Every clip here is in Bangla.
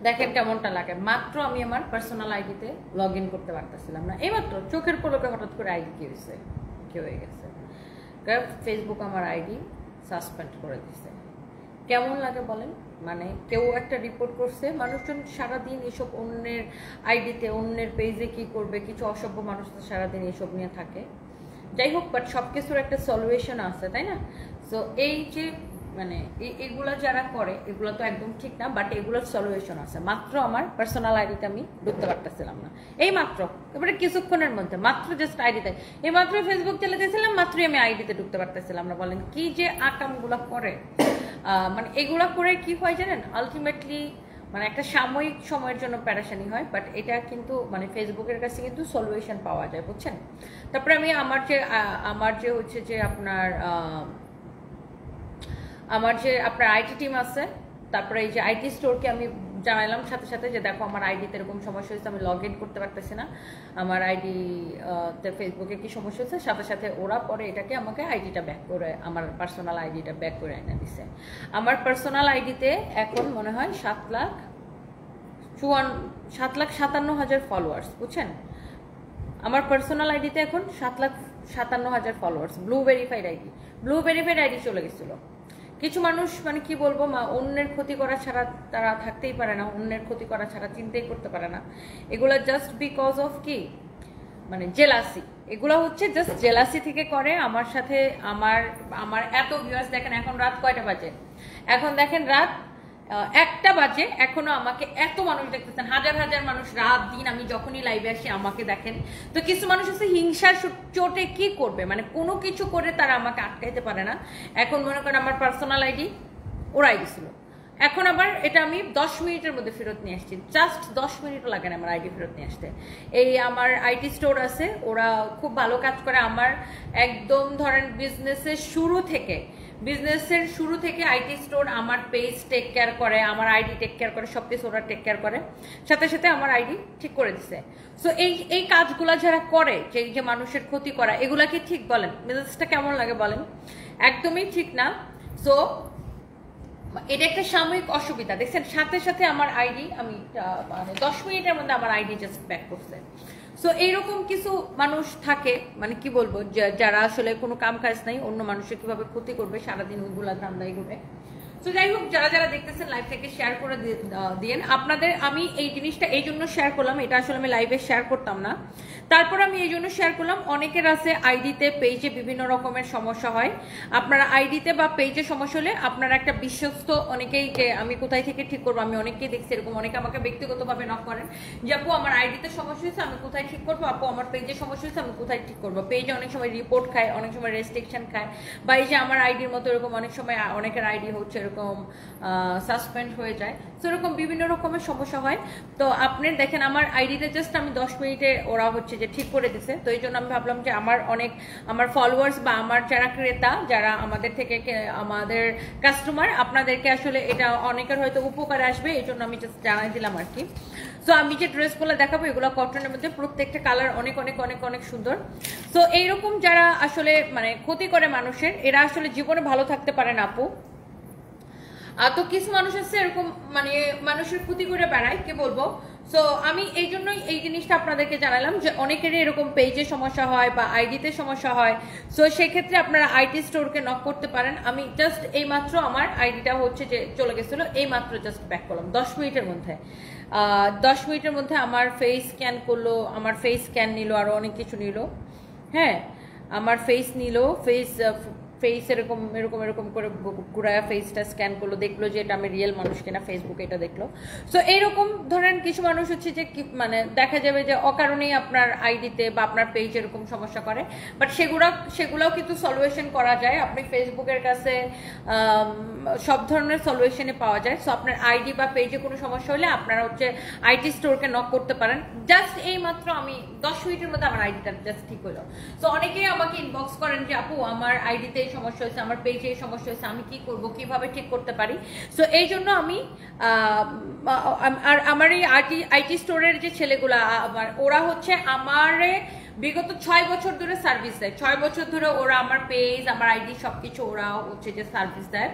দেখেন কেমনটা লাগে। মাত্র আমি আমার পার্সোনাল আইডিতে লগ ইন করতে পারতেছিলাম না, এইমাত্র চোখের পলকে হঠাৎ করে আইডি কি হয়েছে, কি হয়ে গেছে, ফেসবুক আমার আইডি সাসপেন্ড করে দিছে। কেমন লাগে বলেন? মানে কেউ একটা রিপোর্ট করছে, মানুষজন সারাদিন এসব অন্যের আইডিতে অন্যের পেজে কি করবে, কিছু অসভ্য মানুষ তো সারাদিন এসব নিয়ে থাকে। যাই হোক, বাট সব কিছুর একটা সলিউশন আছে, তাই না? সো এই যে মানে এগুলো যারা করে এগুলো তো একদম ঠিক না, বাট এগুলোর সলিউশন আছে। মাত্র আমার পার্সোনাল আইডিতে আমি ঢুকতে পারতেছিলাম না, এই মাত্র, এবারে কিছুক্ষণের মধ্যে, মাত্র জাস্ট আইডিতে, এই মাত্র ফেসবুক চালাতেছিলাম, মাত্রই আমি আইডিতে ঢুকতে পারতেছিলাম না। বলেন কি যে আকামগুলো করে, মানে এগুলা করে কি হয় জানেন, আলটিমেটলি মানে একটা সাময়িক সময়ের জন্য প্যারাশানি হয়, বাট এটা কিন্তু মানে ফেসবুকের কাছে কিন্তু সলিউশন পাওয়া যায়, বুঝছেন? তারপরে আমি আমার যে হচ্ছে যে আমার যে আপনার আইটি টিম আছে, তারপরে এই যে আইটি স্টোরকে আমি জানাইলাম সাথে সাথে যে দেখো আমার আইডিতে এরকম সমস্যা হয়েছে, আমি লগ ইন করতে পারতেছি না, আমার আইডি ফেসবুকে কি সমস্যা হচ্ছে। সাথে সাথে ওরা পরে এটাকে আমাকে আইডিটা ব্যাক করে, আমার পার্সোনাল আইডিটা ব্যাক করে এনে দিছে। আমার পার্সোনাল আইডিতে এখন মনে হয় 7,57,000 ফলোয়ার্স, বুঝছেন? আমার পার্সোনাল আইডিতে এখন 7,57,000 ফলোয়ার্স, ব্লু ভেরিফাইড আইডি চলে গেছিল। কিছু মানুষ মানে কি বলবো, অন্যের ক্ষতি করা ছাড়া তারা থাকতেই পারে না, অন্যের ক্ষতি করা ছাড়া চিন্তাই করতে পারে না। এগুলা জাস্ট বিকজ অফ কি, মানে জেলাসি। এগুলো হচ্ছে জাস্ট জেলাসি থেকে করে আমার সাথে। আমার এত ভিউয়ার্স, দেখেন এখন রাত কয়টা বাজে, এখন দেখেন রাত 1টা বাজে, এখনো আমাকে এত মানুষ দেখতেছেন, হাজার হাজার মানুষ রাত দিন আমি যখনই লাইভে আসি আমাকে দেখেন। তো কিছু মানুষ আছে হিংসার চোটে কি করবে, মানে কোনো কিছু করে তারা আমাকে আটকাইতে পারে না। এখন মনে করেন আমার পার্সোনাল আইডি ওরাই দিছিল, এখন আবার এটা আমি 10 মিনিটের মধ্যে ফেরত নিয়ে আসছি, জাস্ট 10 মিনিটও লাগে না আমার আইডি ফেরত নিয়ে আসতে। এই আমার আইটি স্টোর আছে, ওরা খুব ভালো কাজ করে। আমার একদম ধরেন বিজনেসের শুরু থেকে আইটি স্টোর আমার পেজ টেক কেয়ার করে, আমার আইডি টেক কেয়ার করে, সবকিছু ওরা টেক কেয়ার করে, সাথে সাথে আমার আইডি ঠিক করে দিছে। সো এই কাজগুলা যারা করে, যে মানুষের ক্ষতি করা, এগুলা কি ঠিক বলেন? মেসেজটা কেমন লাগে বলেন? একদমই ঠিক না। সো এটা একটা সাময়িক অসুবিধা, দেখছেন সাথে সাথে আমার আইডি আমি মানে 10 মিনিটের মধ্যে আমার আইডি জাস্ট ব্যাক করছে। সো এইরকম কিছু মানুষ থাকে, মানে কি বলবো, যারা আসলে কোনো কাম কাজ নাই, অন্য মানুষের কিভাবে ক্ষতি করবে সারাদিন ওইগুলা ধান্দাই ঘুরে। তো যাই হোক, যারা দেখতেছেন লাইভ থেকে শেয়ার করে দিয়েন আপনাদের। আমি এই জিনিসটা এই জন্য শেয়ার করলাম, এটা আসলে আমি লাইভে শেয়ার করতাম না, তারপর আমি এই জন্য শেয়ার করলাম। অনেকের আছে আইডিতে পেজে বিভিন্ন রকমের সমস্যা হয়, আপনারা আইডিতে বা পেজে সমস্যা হলে আপনারা একটা বিশ্বস্ত অনেকেই, যে আমি কোথায় থেকে ঠিক করবো, আমি অনেককেই দেখছি এরকম, অনেকে আমাকে ব্যক্তিগতভাবে নক করেন যে আপু আমার আইডিতে সমস্যা হয়েছে আমি কোথায় ঠিক করবো, আপু আমার পেজে সমস্যা হয়েছে আমি কোথায় ঠিক করবো। পেজে অনেক সময় রিপোর্ট খায়, অনেক সময় রেস্ট্রিকশন খায়, বা এই যে আমার আইডির মতো এরকম অনেক সময় অনেকের আইডি হচ্ছে এরকম সাসপেন্ড হয়ে যায়, সেরকম বিভিন্ন রকমের সমস্যা হয়। তো আপনি দেখেন আমার আইডিতে জাস্ট আমি 10 মিনিটে ওরা হচ্ছে যে ঠিক করে দিছে। তো এই জন্য আমি ভাবলাম যে আমার ফলোয়ার্স বা আমার যারা ক্রেতা, যারা আমাদের থেকে আমাদের কাস্টমার, আপনাদেরকে আসলে এটা অনেকের হয়তো উপকার আসবে, এই জন্য আমি জাস্ট জানাই দিলাম আর কি। সো আমি যে ড্রেসগুলো দেখাবো এগুলো কটনের মধ্যে, প্রত্যেকটা কালার অনেক অনেক অনেক অনেক সুন্দর। সো এইরকম যারা আসলে মানে ক্ষতি করে মানুষের, এরা আসলে জীবনে ভালো থাকতে পারে না আপু। তো কিছু মানুষ আছে এরকম, মানে মানুষের ক্ষতি করে বেড়ায়, কি বলবো। সো আমি এই জন্যই এই জিনিসটা আপনাদেরকে জানালাম যে অনেকেরই এরকম পেজে সমস্যা হয় বা আইডিতে সমস্যা হয়। সো সেক্ষেত্রে আপনারা আইটি স্টোরকে নক করতে পারেন। আমি জাস্ট এই মাত্র আমার আইডিটা হচ্ছে যে চলে গেছিল, এই মাত্র জাস্ট ব্যাক করলাম 10 মিনিটের মধ্যে। 10 মিনিটের মধ্যে আমার ফেস স্ক্যান করলো, আমার ফেস স্ক্যান নিল, আরো অনেক কিছু নিল। হ্যাঁ, আমার ফেস নিল, ফেস এরকম এরকম এরকম করে ঘুরায়া ফেসটা স্ক্যান করলো, দেখলো যে এটা আমি রিয়েল মানুষ কিনা, ফেসবুকে এটা দেখলো। সো এইরকম ধরেন কিছু মানুষ হচ্ছে যে মানে দেখা যাবে যে অকারণেই আপনার আইডিতে বা আপনার পেজ এরকম সমস্যা করে, বাট সেগুলোও কিন্তু সলিউশন করা যায়। আপনি ফেসবুকের কাছে সব ধরনের সলিউশনে পাওয়া যায়। সো আপনার আইডি বা পেজে কোনো সমস্যা হলে আপনারা হচ্ছে আইটি স্টোরকে নক করতে পারেন। জাস্ট এই মাত্র আমি 10 মিনিটের মধ্যে আমার আইডিটা জাস্ট ঠিক হলো। সো অনেকেই আমাকে ইনবক্স করেন যে আপু আমার আইডিতে সমস্যা হয়েছে, আমার পেজে সমস্যা হয়েছে, আমি কি করব, কিভাবে ঠিক করতে পারি। সো এই জন্য আমি আর আমার এই আইটি স্টোরের যে ছেলেগুলা, ওরা হচ্ছে আমারে বিগত 6 বছর ধরে সার্ভিস দেয়, 6 বছর ধরে ওরা আমার পেজ আমার আইডি সবকিছু ওরা হচ্ছে যে সার্ভিস দেয়।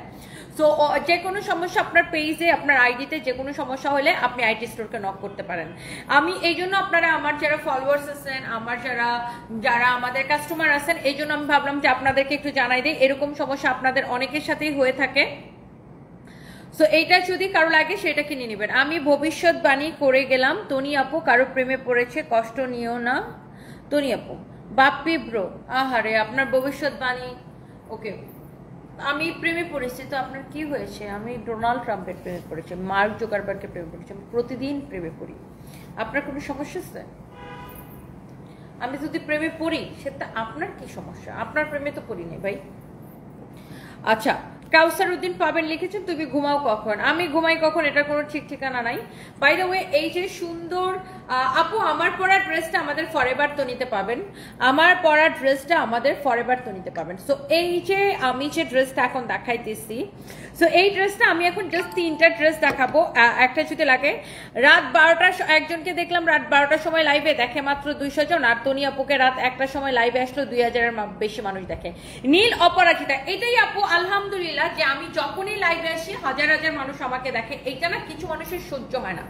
সো যে কোনো সমস্যা আপনার পেজে আপনার আইডিতে যে কোনো সমস্যা হলে আপনি আইটি স্টোরকে নক করতে পারেন। আমি এই জন্য আপনারা আমার যারা ফলোয়ার্স আছেন, আমার যারা আমাদের কাস্টমার আছেন, এই জন্য আমি ভাবলাম যে আপনাদেরকে একটু জানাই দিই, এরকম সমস্যা আপনাদের অনেকের সাথেই হয়ে থাকে। সো এইটা যদি কারো লাগে সেটা কিনে নেবেন। আমি ভবিষ্যৎবাণী করে গেলাম, তনি আপু কারো প্রেমে পড়েছে, কষ্ট নিও না তনি আপু। বাপ্পি ব্রো, আহারে আপনার ভবিষ্যৎবাণী, ওকে আমি প্রেমে পড়েছি তো আপনার কি হয়েছে? আমি ডোনাল্ড ট্রাম্পের প্রেমে পড়েছি, মার্ক জুকারবার্গের প্রেমে পড়েছি, আমি প্রতিদিন প্রেমে পড়ি। আপনার কোনো সমস্যা আছে? আমি যদি প্রেমে পড়ি সেটা আপনার কি সমস্যা? আপনার প্রেমে তো পড়ি নাই ভাই। আচ্ছা, কাউসার উদ্দিন পাবেন লিখেছেন তুমি ঘুমাও কখন? আমি ঘুমাই কখন এটা কোনো ঠিক ঠিকানা নাই। বাই দ্য ওয়ে, এই যে সুন্দর আপু আমার পরা ড্রেসটা আমাদের ফরএভার তো নিতে পাবেন, আমার পরা ড্রেসটা আমাদের ফরএভার তো নিতে পাবেন। সো এই যে আমি যে ড্রেসটা এখন দেখাইতেছি, সো এই ড্রেসটা আমি এখন জাস্ট 3টা ড্রেস দেখাবো, একটা যদি লাগে। রাত 12টা একজনকে দেখলাম রাত 12টার সময় লাইভে দেখে মাত্র 200 জন, আর তনি আপুকে রাত 1টার সময় লাইভে আসলো 2000-এর বেশি মানুষ দেখে। নীল অপরাজিতা, এটাই আপু আলহামদুলিল্লাহ যে আমি যখনই লাইভে আসি হাজার হাজার মানুষ আমাকে দেখে, এইটা না কিছু মানুষের সহ্য হয় না।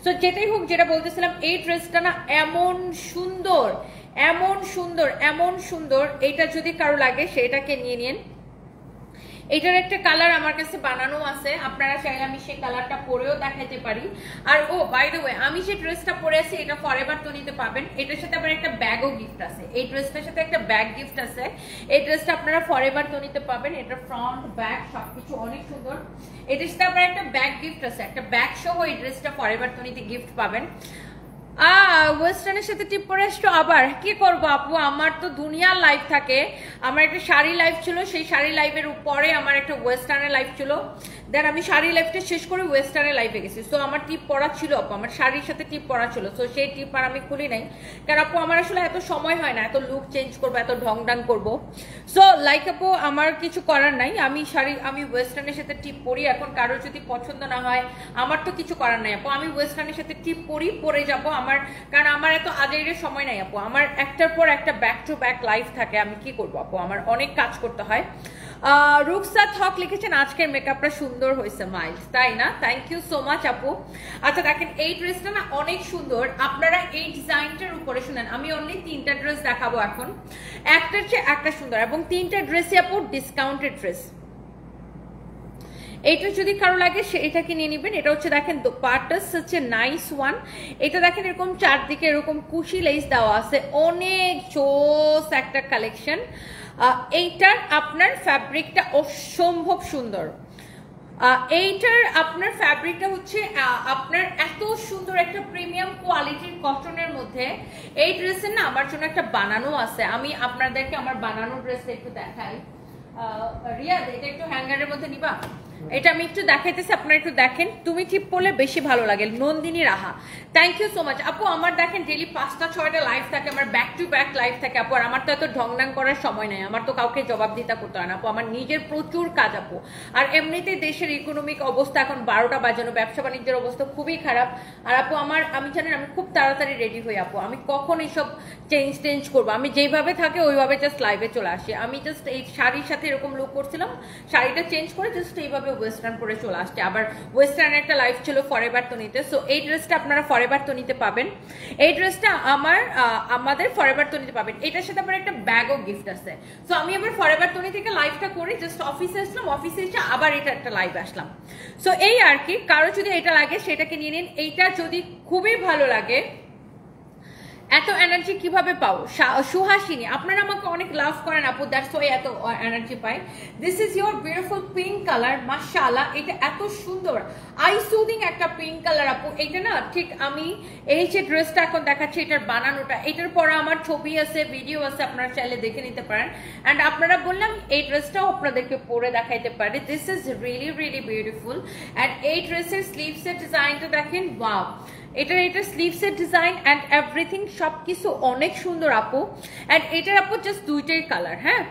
সো যেটাই হোক, যেটা বলতেছিলাম, এই ড্রেসটা না এমন সুন্দর, এমন সুন্দর, এমন সুন্দর, এইটা যদি কারো লাগে সেটাকে নিয়ে নিন। এটার একটা কালার আমার কাছে বানানো আছে, আপনারা চাইলে আমি সেই কালারটা পরেও দেখাতে পারি। আর ও বাই দ্য ওয়ে, আমি যে ড্রেসটা পরে আছি এটা ফরএভার তো নিতে পাবেন। এটার সাথে আবার একটা ব্যাগও গিফট আছে, এই ড্রেসটার সাথে একটা ব্যাগ গিফট আছে। এই ড্রেসটা আপনারা ফরএভার তো নিতে পাবেন, এটা ফ্রন্ট ব্যাক সবকিছু অনেক সুন্দর। এটার সাথে আবার একটা ব্যাগ গিফট আছে, একটা ব্যাগ সহ এই ড্রেসটা ফরএভার তো নিতে গিফট পাবেন। ওয়েস্টার্নের সাথে টিপ পরে আসছো, আবার কি করবো আপু, আমার তো দুনিয়ার লাইভ থাকে। আমার একটা শাড়ি লাইভ ছিল, সেই শাড়ি লাইভের উপরে আমার একটা ওয়েস্টার্নের লাইভ ছিল, দেন আমি শাড়ি লাইভটা শেষ করে ওয়েস্টার্নের লাইভে গেছি। সো আমার টিপ পরা ছিল আপু, আমার শাড়ির সাথে টিপ পরা ছিল। সো সেই টিপ আর আমি খুলি নাই, কারণ আপু আমার আসলে এত সময় হয় না এত লুক চেঞ্জ করবো, এত ঢং ডাং করবো। সো লাইক আপু আমার কিছু করার নাই, আমি ওয়েস্টার্নের সাথে টিপ পরি। এখন কারোর যদি পছন্দ না হয় আমার তো কিছু করার নাই আপু, আমি ওয়েস্টার্নের সাথে টিপ পরে যাবো। কারণ আমার এত আজের সময় নাই আপু, আমার একটার পর একটা ব্যাক টু ব্যাক লাইফ থাকে, আমি কি করবো আপু, আমার অনেক কাজ করতে হয়। রুকসাত হক লিখেছেন আজকের মেকআপটা সুন্দর হয়েছে মাইল্ড, তাই না? থ্যাংক ইউ সো মাচ আপু। আচ্ছা দেখেন, এই ড্রেসটা না অনেক সুন্দর, আপনারা এই ডিজাইনটার উপরে শুনেন। আমি অনলি 3টা ড্রেস দেখাবো এখন, একটার চেয়ে একটা সুন্দর, এবং 3টা ড্রেসই আপু ডিসকাউন্টেড ড্রেস। এইটা যদি কারো লাগে এটাকে নিয়ে নিবেন। এটা হচ্ছে দেখেন পার্টাস হচ্ছে নাইস ওয়ান। এটা দেখেন এরকম চারদিকে এরকম কুশি লেস দেওয়া আছে, অনেক জোস একটা কালেকশন। এইটার আপনার ফ্যাব্রিকটা অসম্ভব সুন্দর। এইটার আপনার ফ্যাব্রিকটা হচ্ছে আপনার এত সুন্দর একটা প্রিমিয়াম কোয়ালিটির কটনের মধ্যে। এই ড্রেসের না আমার জন্য একটা বানানো আছে, আমি আপনাদেরকে আমার বানানো ড্রেসটা একটু দেখাই। রিয়াদ, এটা একটু হ্যাঙ্গারের মধ্যে নিবা? এটা আমি একটু দেখাইতেছি, আপনারা একটু দেখেন, তুমি টিপ পরলে বেশি ভালো লাগে। নন্দিনী রাহা, থ্যাংক ইউ সো মাচ আপু। আমার দেখেন ডেলি 5টা-6টা লাইভ থাকে, আমার ব্যাক টু ব্যাক লাইভ থাকে আপু। আর আমার তো এত ঢংডাং করার সময় নাই, আমার তো কাউকে জবাবদিহিতা করতে হয় না আপু, আমার নিজের প্রচুর কাজ আপু। আর এমনিতে দেশের ইকোনমিক অবস্থা এখন 12টা বাজানো, ব্যবসা বাণিজ্যের অবস্থা খুবই খারাপ। আর আপু আমি জানেন আমি খুব তাড়াতাড়ি রেডি হই আপু, আমি কখন এইসব চেঞ্জ করবো, আমি যেভাবে থাকে ওইভাবে জাস্ট লাইভে চলে আসি। আমি জাস্ট এই শাড়ির সাথে এরকম লুক করছিলাম, শাড়িটা চেঞ্জ করে জাস্ট এইভাবে ওয়েস্টার্ন পরে চলে আসছে। আবার ওয়েস্টার্ন একটা লাইফ ছিল ফরএভার তো নিতে। সো এই ড্রেসটা আপনারা ফরএভার তো নিতে পাবেন, এই ড্রেসটা আমাদের ফরএভার তো নিতে পাবেন। এটার সাথে আবার একটা ব্যাগও গিফট আছে। সো আমি আবার ফরএভার তো থেকে লাইভটা করে জাস্ট অফিসে আসলাম, অফিসে এসে আবার এটা একটা লাইভ আসলাম। সো এই আর কি, কারো যদি এটা লাগে সেটাকে নিয়ে নিন। এইটা যদি খুবই ভালো লাগে, এত এনার্জি কিভাবে পাও? সুহাসিনী, আপনারা আমাকে অনেক লাভ করেন আপু, দ্যাটস ওয়াই এত energy pi. This is your beautiful pink colour, মাশাআল্লাহ, এটা এত সুন্দর আই সুদিং একটা পিঙ্ক কালার আপু। এটা না ঠিক আমি এই যে ড্রেসটা এখন দেখাচ্ছি এটার বানানোটা, এটার পরে আমার ছবি আছে, ভিডিও আছে, আপনারা চাইলে দেখে নিতে পারেন। অ্যান্ড আপনারা বললাম এই ড্রেসটাও আপনাদেরকে পরে দেখাইতে পারি। This is really really beautiful. And এই ড্রেসের স্লিভসের ডিজাইনটা দেখেন, ওয়াও, এটা স্লিভসের ডিজাইন অ্যান্ড এভরিথিং সবকিছু অনেক সুন্দর আপু। অ্যান্ড এটার আপু জাস্ট 2টাই কালার, হ্যাঁ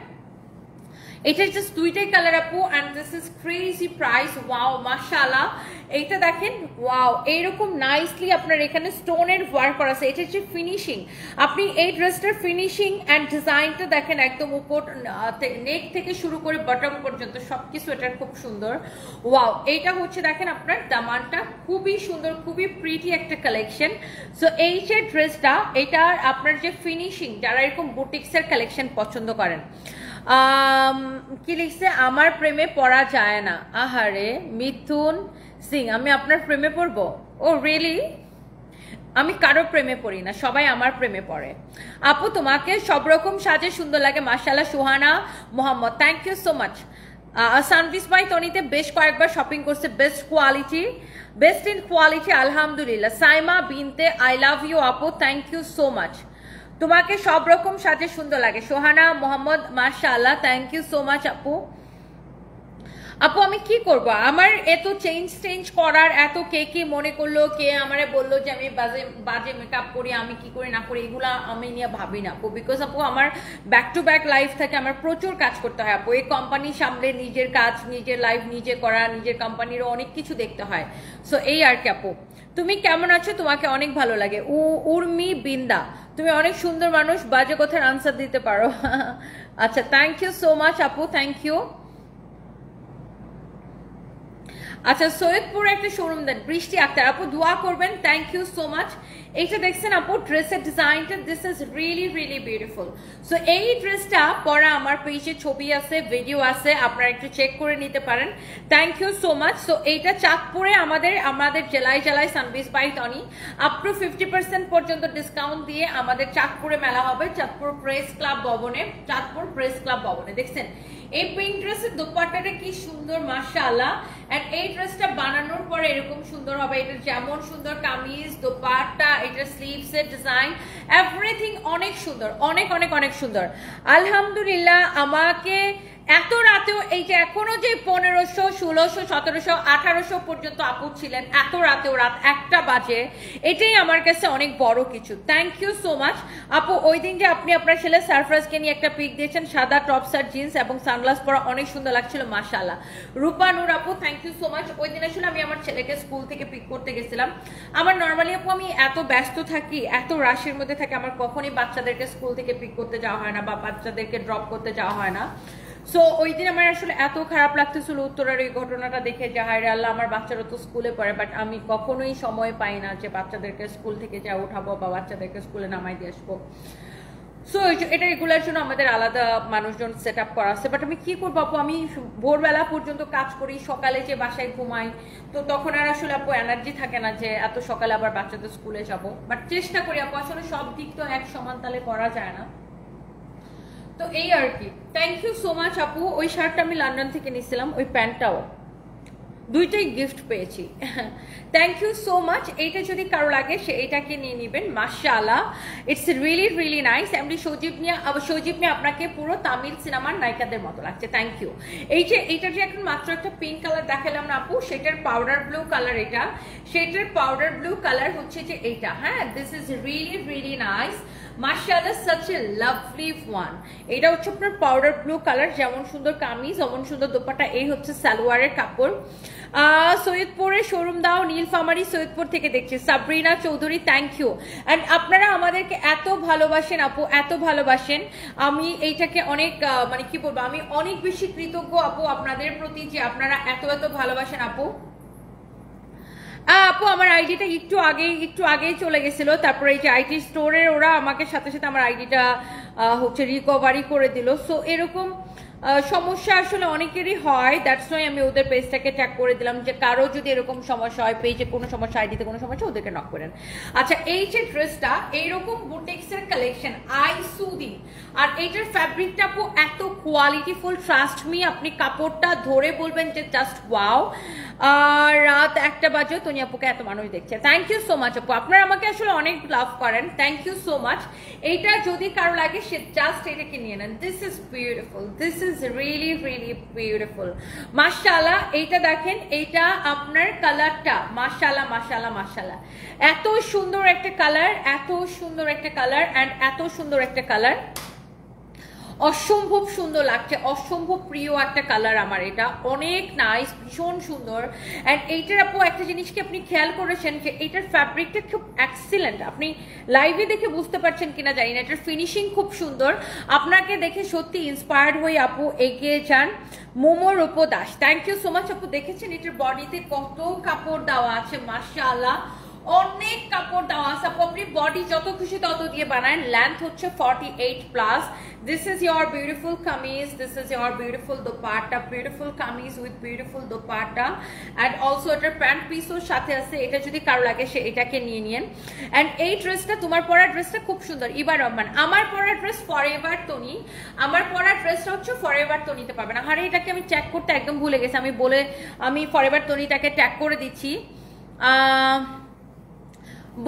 এটা জাস্ট দুইটাই কালার আপু, and this is crazy price. Wow মাশাআল্লাহ, এইটা দেখেন, ওয়াও এইরকম নাইসলি আপনার এখানে স্টোনের ওয়ার্ক করা আছে। এটা হচ্ছে ফিনিশিং, আপনি এই ড্রেসটার ফিনিশিং অ্যান্ড ডিজাইনটা দেখেন, একদম উপর নেক থেকে শুরু করে বটম পর্যন্ত সবকিছু এটার খুব সুন্দর। ওয়াও, এইটা হচ্ছে দেখেন আপনার দামানটা খুবই সুন্দর, খুবই প্রিটি একটা কালেকশন। সো এই যে ড্রেসটা, এটার আপনার যে ফিনিশিং, যারা এরকম বুটিক্সের কালেকশন পছন্দ করেন, কি লিখছে, আমার প্রেমে পড়া যায় না। আহারে মিথুন সিং, আমি আপনার প্রেমে পড়বো? ও রিয়েলি? আমি কারো প্রেমে পড়ি না, সবাই আমার প্রেমে পড়ে। আপু তোমাকে সব রকম সাজে সুন্দর লাগে মাশাআল্লাহ। Suhana Mohammad, thank you so much. Sanvis by তনিতে বেশ কয়েকবার শপিং করছে, best quality, best in quality আলহামদুলিল্লাহ। Saima Binte, I love you আপু, থ্যাংক ইউ সো মাচ। তোমাকে সব রকম সাজে সুন্দর লাগে সোহানা মোহাম্মদ, মাশাআল্লাহ, থ্যাংক ইউ সো মাচ আপু। আপু আমি কি করব, আমার এত চেঞ্জ করার এত কে কি মনে করলো, কে আমারে বললো যে আমি বাজে মেকআপ করি, আমি কি করি না করি, এগুলা আমি নিয়ে ভাবি না আপু। বিকজ আপু আমার ব্যাক টু ব্যাক লাইফ থাকে, আমার প্রচুর কাজ করতে হয় আপু। এই কোম্পানি সামলে নিজের কাজ, নিজের লাইফ নিজে করা, নিজের কোম্পানিরও অনেক কিছু দেখতে হয়। সো এই আর কি আপু। তুমি কেমন আছো? তোমাকে অনেক ভালো লাগে। উর্মি বিন্দা, তুমি অনেক সুন্দর মানুষ, বাজে কথার আনসার দিতে পারো। আচ্ছা, থ্যাংক ইউ সো মাচ আপু, থ্যাংক ইউ। আচ্ছা, সৈয়দপুরে একটা শোরুম দেন, বৃষ্টি আক্তার আপু, দোয়া করবেন, থ্যাংক ইউ সো মাচ। এইটা দেখছেন আপু ড্রেসের ডিজাইনটা, this is really really beautiful. So এই ড্রেসটা পরা আমার পেজে ছবি আছে, ভিডিও আছে, আপনারা একটু চেক করে নিতে পারেন। Thank you so much. So এইটা চাঁদপুরে আমাদের জেলায় সানভিস বাই টনি আপ টু 50% পর্যন্ত ডিসকাউন্ট দিয়ে আমাদের চাঁদপুরে মেলা হবে, চাঁদপুর প্রেস ক্লাব ভবনে, চাঁদপুর প্রেস ক্লাব ভবনে। দেখছেন এই পিঙ্ক ড্রেসের দোপাট্টাটা কি সুন্দর মাশাআল্লাহ, এন্ড এই ড্রেসটা বানানোর পরে এরকম সুন্দর হবে। এটা যেমন সুন্দর কামিজ, দোপাট্টা, এটা স্লিভস এর ডিজাইন, এভরিথিং অনেক সুন্দর, অনেক অনেক অনেক সুন্দর আলহামদুলিল্লাহ। আমাকে এত রাতেও এই যে এখনো যে 1500, 1600, 1700, 1800 পর্যন্ত আপু ছিলেন, এত রাতেও রাত 1টা বাজে, এটাই আমার কাছে অনেক বড় কিছু। থ্যাংক ইউ সো মাচ আপু। ওই দিন যে আপনি আপনার ছেলে সারফরাজকে নিয়ে একটা পিক দিয়েছেন, সাদা টপস আর জিন্স এবং সানগ্লাস পরা, অনেক সুন্দর লাগছিল মাশাআল্লাহ। রূপা নূর আপু, থ্যাংক ইউ সো মাচ। ওই দিন আসলে আমি আমার ছেলেকে স্কুল থেকে পিক করতে গেছিলাম। আমার নর্মালি আপু আমি এত ব্যস্ত থাকি, এত রাশের মধ্যে থাকি, আমার কখনই বাচ্চাদেরকে স্কুল থেকে পিক করতে যাওয়া হয় না বা বাচ্চাদেরকে ড্রপ করতে যাওয়া হয় না। সো ওই দিন আমার আসলে এত খারাপ লাগতেছিল উত্তরার এই ঘটনাটা দেখে, যে হায় রে আল্লাহ, আমার বাচ্চারা তো স্কুলে পড়ে, বাট আমি কখনোই সময় পাই না যে বাচ্চাদেরকে স্কুল থেকে যা উঠাবো বা বাচ্চাদেরকে স্কুলে নামাই দিয়ে আসবো। সো এটা এগুলোর জন্য আমাদের আলাদা মানুষজন সেট আপ করা আছে। বাট আমি কি করবো আপু, আমি ভোরবেলা পর্যন্ত কাজ করি, সকালে যে বাসায় ঘুমাই, তো তখন আর আসলে আপু এনার্জি থাকে না যে এত সকালে আবার বাচ্চাদের স্কুলে যাব। বাট চেষ্টা করি আপু, আসলে সব দিক তো এক সমান তালে করা যায় না। তো এই আর কি। থ্যাংক ইউ সো মাচ আপু। ওই শার্টটা আমি লন্ডন থেকে নিয়েছিলাম, ওই প্যান্টটাও, দুইটাই গিফট পেয়েছি। Thank you so much. এইটা যদি কারো লাগে সে এটাকে নিয়ে নেবেন মাশাআল্লাহ, ইটস রিয়েলি রিয়েলি নাইস। এমনি সজীব নিয়ে আপনাকে পুরো তামিল সিনেমার নায়িকাদের মতো লাগছে। Thank you. এইটা যে এখন মাত্র একটা পিঙ্ক কালার দেখালাম না আপু, সেটার পাউডার ব্লু কালার, এটা সেটার পাউডার ব্লু কালার হচ্ছে যে এইটা। হ্যাঁ, this is really really nice মাশাআল্লাহ, সাচ এ লাভলি ওয়ান। এটা হচ্ছে আপনার পাউডার ব্লু কালার, যেমন সুন্দর কামিজ, যেমন সুন্দর দোপাট্টা, এই হচ্ছে সালোয়ারের কাপড়। সৈয়দপুরে শোরুম দাও, নীলফামারী সৈয়দপুর থেকে দেখছি। Sabrina Chowdhury, thank you. And আপনারা আমাদেরকে এত ভালোবাসেন আপু, এত ভালোবাসেন, আমি এইটাকে অনেক মানে কি বলবো, আমি অনেক বেশি কৃতজ্ঞ আপু আপনাদের প্রতি যে আপনারা এত এত ভালোবাসেন আপু। আপু আমার আইডিটা একটু আগেই চলে গেছিল, তারপরে এই যে আইটি স্টোরের ওরা আমাকে সাথে সাথে আমার আইডিটা হচ্ছে রিকভারি করে দিল। সো এরকম সমস্যা আসলে অনেকেরই হয়, দ্যাটস ওয়াই আমি ওদের পেজটাকে ট্যাগ করে দিলাম যে কারো যদি এরকম সমস্যা হয়, পেজে কোনো সমস্যা, আইডিতে কোনো সমস্যা, ওদেরকে নক করেন। আচ্ছা, এই যে ড্রেসটা এইরকম বুটিক্সের কালেকশন, আই সুদি, আর এইটার ফ্যাব্রিকটা আপু এত কোয়ালিটিফুল, ট্রাস্ট মি, আপনি কাপড়টা ধরে বলবেন যে জাস্ট ওয়াও। আর রাত 1টা বাজে তনি আপুকে এত মানুষ দেখছে, থ্যাংক ইউ সো মাচ আপু। আপনারা আমাকে আসলে অনেক লাভ করেন, থ্যাংক ইউ সো মাচ। এইটা যদি কারো লাগে সে জাস্ট এটাকে নিয়ে নেন। This is beautiful, this is really really beautiful মাশাআল্লাহ। এইটা দেখেন, এইটা আপনার কালারটা মাশাআল্লাহ মাশাআল্লাহ মাশাআল্লাহ, এত সুন্দর একটা কালার, এত সুন্দর একটা কালার, অ্যান্ড এত সুন্দর একটা কালার। অসম্ভব সুন্দর লাগছে, অসম্ভব প্রিয় একটা কালার আমার, এটা অনেক নাইস, ভীষণ সুন্দর। অ্যান্ড এইটার আপু একটা জিনিস কি আপনি খেয়াল করেছেন যে এইটার ফ্যাব্রিকটা খুব এক্সিলেন্ট, আপনি লাইভে দেখে বুঝতে পারছেন কিনা জানি না, এটার ফিনিশিং খুব সুন্দর। আপনাকে দেখে সত্যি ইন্সপায়ার্ড হয়ে আপু এগিয়ে যান। Momo Rupo Das, thank you so much আপু। দেখেছেন এটার বডিতে কত কাপড় দেওয়া আছে, মাশাআল্লাহ অনেক কাপড় দেওয়া আছে আপু, আপনি বডি যত খুশি তত দিয়ে বানান। লেন্থ হচ্ছে 48+। This is your beautiful kameez, this is your beautiful dupatta, beautiful kameez with beautiful dupatta. And also এটার প্যান্ট পিসও সাথে আছে, এটা যদি কারো লাগে সে এটাকে নিয়ে নিন। অ্যান্ড এই ড্রেসটা, তোমার পরা ড্রেসটা খুব সুন্দর, ইবা রহমান। আমার পরা ড্রেস ফরএভার তনি, আমার পরা ড্রেসটা হচ্ছে ফরএভার তনিতে পাবে না। আরে এটাকে আমি ট্যাগ করতে একদম ভুলে গেছি, আমি ফরএভার তনিটাকে ট্যাগ করে দিচ্ছি।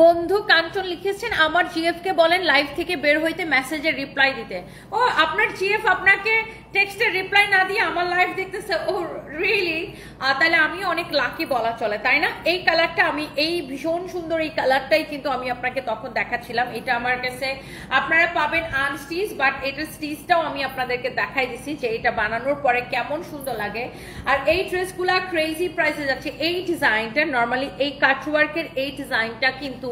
বন্ধু কাঞ্চন লিখেছেন আমার জিএফ কে বলেন লাইভ থেকে বের হইতে, মেসেজের রিপ্লাই দিতে। ও আপনার জিএফ আপনাকে টেক্সটের রিপ্লাই না দিয়ে আমার লাইভ দেখতেছে, ও রিয়েলি? তাহলে আমি অনেক লাকি বলা চলে, তাই না? এই কালারটা আমি, এই ভীষণ সুন্দর এই কালারটাই কিন্তু আমি আপনাকে তখন দেখাচ্ছিলাম। এটা আমার কাছে আপনারা পাবেন আনস্টিচ, বাট এটার স্টিচটাও আমি আপনাদেরকে দেখাই দিছি যে এটা বানানোর পরে কেমন সুন্দর লাগে। আর এই ড্রেসগুলা ক্রেজি প্রাইসে যাচ্ছে। এই ডিজাইনটা নর্মালি এই কাটওয়ার্কের এই ডিজাইনটা কিন্তু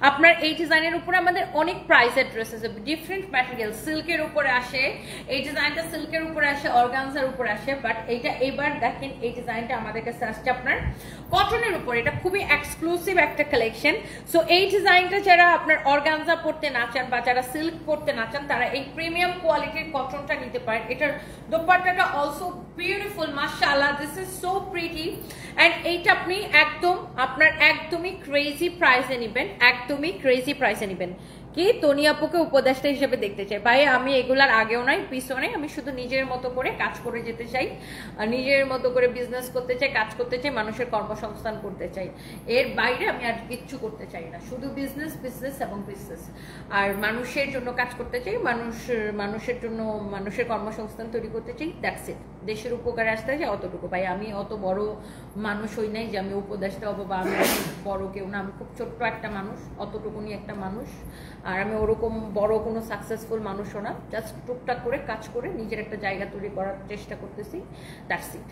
আপনার এই ডিজাইনের উপরে আমাদের অনেক প্রাইসের ড্রেস আছে, ডিফারেন্ট ম্যাটেরিয়াল, সিল্কের উপরে আসে এই ডিজাইনটা, সিল্কের উপরে আসে, অর্গানজার উপরে আসে, বাট এইটা এবার দেখেন এই ডিজাইনটা আমাদের কাছে আসছে আপনার কটনের উপর। এটা খুবই এক্সক্লুসিভ একটা কালেকশন। সো এই ডিজাইনটা যারা আপনার অর্গানজা পড়তে না চান বা যারা সিল্ক পড়তে না চান তারা এই প্রিমিয়াম কোয়ালিটির কটনটা নিতে পারেন। এটার দোপাট্টাটা অলসো বিউটিফুল, মাশাআল্লাহ, this is so pretty. And এইটা আপনি একদম আপনার একদমই ক্রেজি প্রাইসে নেবেন, একদমই ক্রেজি প্রাইসে নেবেন। কি তনি আপুকে উপদেষ্টা হিসেবে দেখতে চাই? ভাই আমি এগুলার আগেও নাই পিছনে, আমি শুধু নিজের মতো করে কাজ করে যেতে চাই, নিজের মতো করে বিজনেস করতে চাই, কাজ করতে চাই, মানুষের কর্মসংস্থান করতে চাই। এর বাইরে আমি আর কিচ্ছু করতে চাই না, শুধু বিজনেস, বিজনেস এবং বিজনেস। আর মানুষের জন্য কাজ করতে চাই, মানুষের জন্য মানুষের কর্মসংস্থান তৈরি করতে চাই, দ্যাটস ইট। দেশের উপকারে আসতে চাই অতটুকু। ভাই আমি অত বড় মানুষ হই নাই যে আমি উপদেষ্টা হবো, বা আমি বড় কেউ না, আমি খুব ছোট্ট একটা মানুষ, অতটুকুনি একটা মানুষ। আর আমি ওরকম বড় কোনো সাকসেসফুল মানুষও না, জাস্ট টুকটাক করে কাজ করে নিজের একটা জায়গা তৈরি করার চেষ্টা করতেছি, দ্যাটস ইট।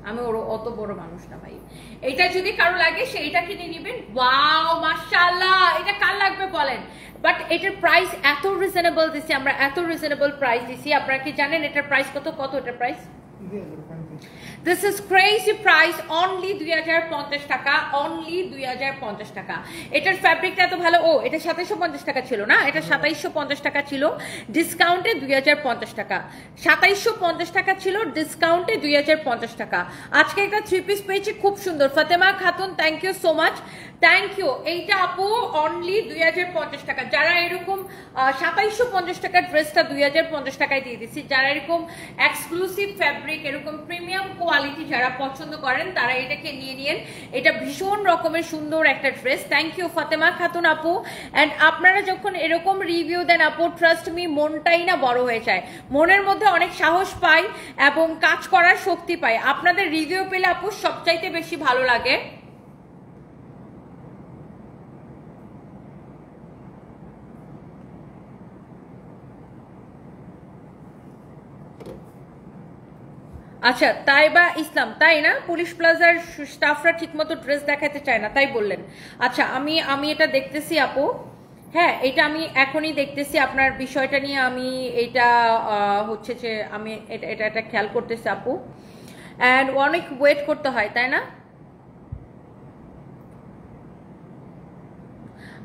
আমি অত বড় মানুষ না ভাই। এটা যদি কারো লাগে সেইটা কিনে নিবেন। ওয়াও মাশাআল্লাহ, এটা কার লাগবে বলেন? বাট এটার প্রাইস এত রিজনেবল দিছি আমরা, এত রিজনেবল প্রাইস দিছি। আপনারা কি জানেন এটার প্রাইস কত? এটার price this is crazy price, only 2050 টাকা, অনলি 2050 টাকা। এটার ফ্যাব্রিকটা এত ভালো। ও এটা 2750 টাকা ছিল না, এটা 2750 টাকা ছিল, ডিসকাউন্টে 2050 টাকা। 2750 টাকা ছিল, ডিসকাউন্টে 2050 টাকা। আজকে একটা 3 পিস পেয়েছি খুব সুন্দর, Fatema Khatun, thank you so much, thank you. এইটা আপু অনলি 2050 টাকা। যারা এরকম 2750 টাকার ড্রেসটা 2050 টাকায় দিয়ে দিচ্ছি, যারা এরকম এক্সক্লুসিভ ফ্যাব্রিক, এরকম প্রিমিয়াম কোয়ালিটি যারা পছন্দ করেন তারা এটাকে নিয়ে নিন। এটা ভীষণ রকমের সুন্দর একটা dress. Thank you Fatema Khatun আপু। অ্যান্ড আপনারা যখন এরকম রিভিউ দেন আপু, ট্রাস্ট মি, মনটাই না বড় হয়ে যায়, মনের মধ্যে অনেক সাহস পাই এবং কাজ করার শক্তি পাই। আপনাদের রিভিউ পেলে আপু সবচাইতে বেশি ভালো লাগে। আচ্ছা তাইবা ইসলাম, তাই না? পুলিশ প্লাজার স্টাফরা ঠিকমতো ড্রেস দেখাতে চায় না তাই বললেন? আচ্ছা আমি এটা দেখতেছি আপু, হ্যাঁ এটা আমি এখনই দেখতেছি আপনার বিষয়টা নিয়ে। আমি এটা হচ্ছে যে আমি এটা খেয়াল করতেছি আপু। অ্যান্ড অনেক ওয়েট করতে হয় তাই না?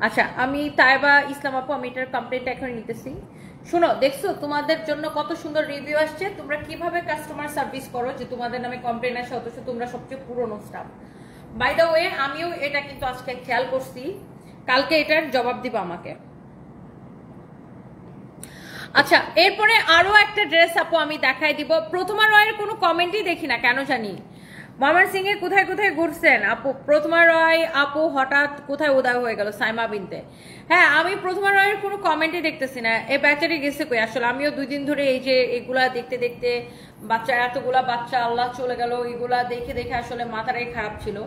আচ্ছা আমি তাইবা ইসলাম আপু, আমি এটার কমপ্লেনটা এখন নিতেছি। শোনো, দেখছো তোমাদের জন্য কত সুন্দর রিভিউ আসছে, তোমরা কিভাবে কাস্টমার সার্ভিস করো যে তোমাদের নামে কমপ্লেন আসে, অথচ তোমরা সবচেয়ে পুরনো স্টাফ। বাই দ্য ওয়ে আমিও এটা কিন্তু আজকে খেয়াল করছি, কালকে এটার জবাব দিবা আমাকে। আচ্ছা এরপরে আরো একটা ড্রেস আপু আমি দেখাই দিব। প্রথমা রয়ের কোনো কমেন্টই দেখি না কেন জানি। ময়মন সিং এ কোথায় কোথায় ঘুরছেন আপু? প্রথমা রয় আপু হঠাৎ কোথায় উদয় হয়ে গেল? সাইমা বিনতে, হ্যাঁ আমি প্রথমা রয়ের কোনো কমেন্টই দেখতেছি না। এ বেচারি গেছে কই? আসলে আমিও 2 দিন ধরে এই যে এগুলা দেখতে দেখতে, বাচ্চা এতগুলা বাচ্চা আল্লাহ চলে গেল, এগুলা দেখে দেখে আসলে মাথাটাই খারাপ ছিল।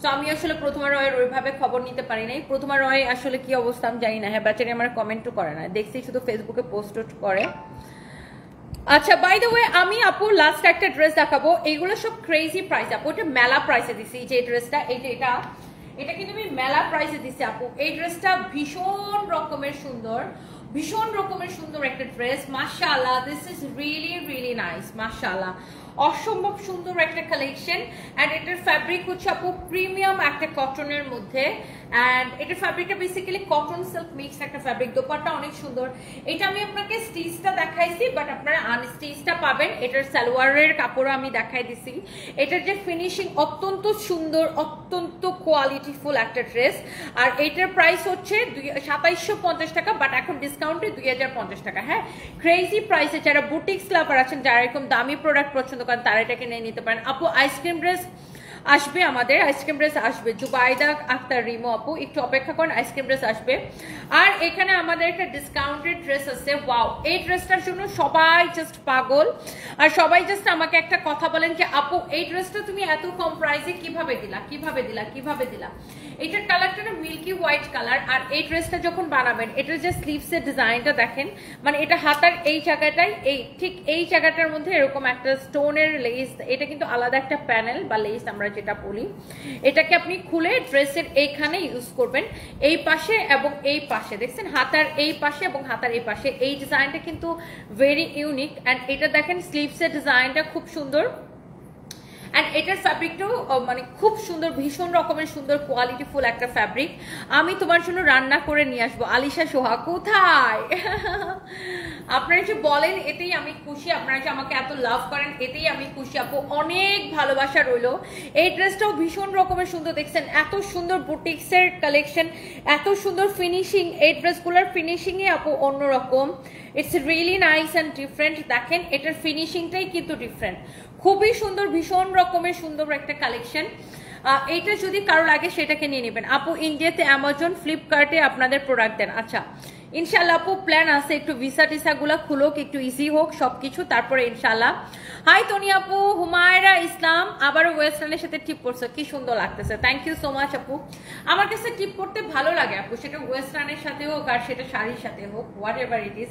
তো আমি আসলে প্রথমা রয়ের ওইভাবে খবর নিতে পারি নাই। প্রথমা রয় আসলে কি অবস্থা আমি জানি না। হ্যাঁ বেচারি আমার কমেন্টও করে না, দেখছি শুধু ফেসবুকে পোস্ট করে। আচ্ছা, বাই দ্য ওয়ে আমি আপু লাস্ট একটা ড্রেস দেখাবো, এইগুলো সব ক্রেজি প্রাইস আপু, এটা মেলা প্রাইসে দিছি। যে ড্রেসটা এই যে এটা কিন্তু আমি মেলা প্রাইসে দিছি আপু। এই ড্রেসটা ভীষণ রকমের সুন্দর, ভীষণ রকমের সুন্দর একটা ড্রেস, মাশাআল্লাহ। This is really really nice, মাশাআল্লাহ, অসম্ভব সুন্দর একটা কালেকশন। অ্যান্ড এটার ফ্যাব্রিক হচ্ছে আপু প্রিমিয়াম একটা কটনের মধ্যে, অ্যান্ড এটার ফ্যাব্রিকটা বেসিক্যালি কটন সিল্ক মিক্স একটা ফ্যাব্রিক। দোপাট্টা অনেক সুন্দর। এটা আমি আপনাকে স্টিচটা দেখাইছি, বাট আপনারা আনস্টিচটা পাবেন। এটার সালোয়ারের কাপড়ও আমি দেখাই দিছি। এটার যে ফিনিশিং অত্যন্ত সুন্দর, অত্যন্ত কোয়ালিটিফুল একটা ড্রেস। আর এটার প্রাইস হচ্ছে 2750 টাকা, বাট এখন ডিসকাউন্টে 2050 টাকা। হ্যাঁ, ক্রেজি প্রাইসে। যারা বুটিক্স লাভার আছেন, যারা এরকম দামি প্রোডাক্ট পছন্দ করেন, তারা এটাকে নিয়ে নিতে পারেন আপু। আইসক্রিম ড্রেস আসবে, আমাদের আইসক্রিম ড্রেস আসবে। জুবাইদা আক্তার রিমো আপু, একটু অপেক্ষা করেন, আইসক্রিম ড্রেস আসবে। আর এখানে আমাদের একটা ডিসকাউন্টেড ড্রেস আছে। ওয়াও, এই ড্রেসটার জন্য সবাই জাস্ট পাগল। আর সবাই জাস্ট আমাকে একটা কথা বলেন যে আপু এই ড্রেসটা তুমি এত কম প্রাইসে কিভাবে দিলা, কিভাবে দিলা, কিভাবে দিলা। এটার কালারটা না মিল্কি হোয়াইট কালার। আর এই ড্রেসটা যখন বানাবেন, এটার যে স্লিভসের ডিজাইনটা দেখেন, মানে এটা হাতার এই জায়গাটাই, এই ঠিক এই জায়গাটার মধ্যে এরকম একটা স্টোনের লেস। এটা কিন্তু আলাদা একটা প্যানেল বা লেস আমরা যেটা বলি। এটাকে আপনি খুলে ড্রেসের এইখানে ইউজ করবেন, এই পাশে এবং এই পাশে। দেখছেন হাতার এই পাশে এবং হাতার এই পাশে। এই ডিজাইনটা কিন্তু ভেরি ইউনিক। অ্যান্ড এটা দেখেন স্লিভসের ডিজাইনটা খুব সুন্দর। অ্যান্ড এটার ফ্যাব্রিকটাও মানে খুব সুন্দর, ভীষণ রকমের সুন্দর কোয়ালিটিফুল একটা ফ্যাব্রিক। আমি তোমার জন্য রান্না করে নিয়ে আসবো। আলিশা সোহা কোথায়? আপনারা যে বলেন এতেই আমি খুশি, আপনারা যে আমাকে এত লাভ করেন এতেই আমি খুশি আপু। অনেক ভালোবাসা রইলো। এই ড্রেসটাও ভীষণ রকমের সুন্দর। দেখছেন এত সুন্দর বুটিক্সের কালেকশন, এত সুন্দর ফিনিশিং। এই ড্রেসগুলোর ফিনিশিংয়ে আপু অন্যরকম। It's really nice and different. দেখেন এটার ফিনিশিংটাই কিন্তু ডিফারেন্ট, খুবই সুন্দর, ভীষণ রকমের সুন্দর একটা কালেকশন। এইটা যদি কারো লাগে সেটাকে নিয়ে নেবেন আপু। ইন্ডিয়াতে অ্যামাজন, ফ্লিপকার্টে আপনাদের প্রোডাক্ট দেন। আচ্ছা, ইনশাল্লাহ আপু প্ল্যান আছে একটু ভিসা টিসা গুলা খুলুক, একটু ইজি হোক সবকিছু, তারপরে ইনশাল্লাহ। হাই তনি আপু, হুমায়রা ইসলাম আবারও ওয়েস্টার্নের সাথে টিপ পরছো, কি সুন্দর লাগতেছে। থ্যাংক ইউ সো মাচ আপু। আমার কাছে টিপ পরতে ভালো লাগে আপু, সেটা ওয়েস্টার্নের সাথে হোক আর সেটা শাড়ির সাথে হোক, what ever it is.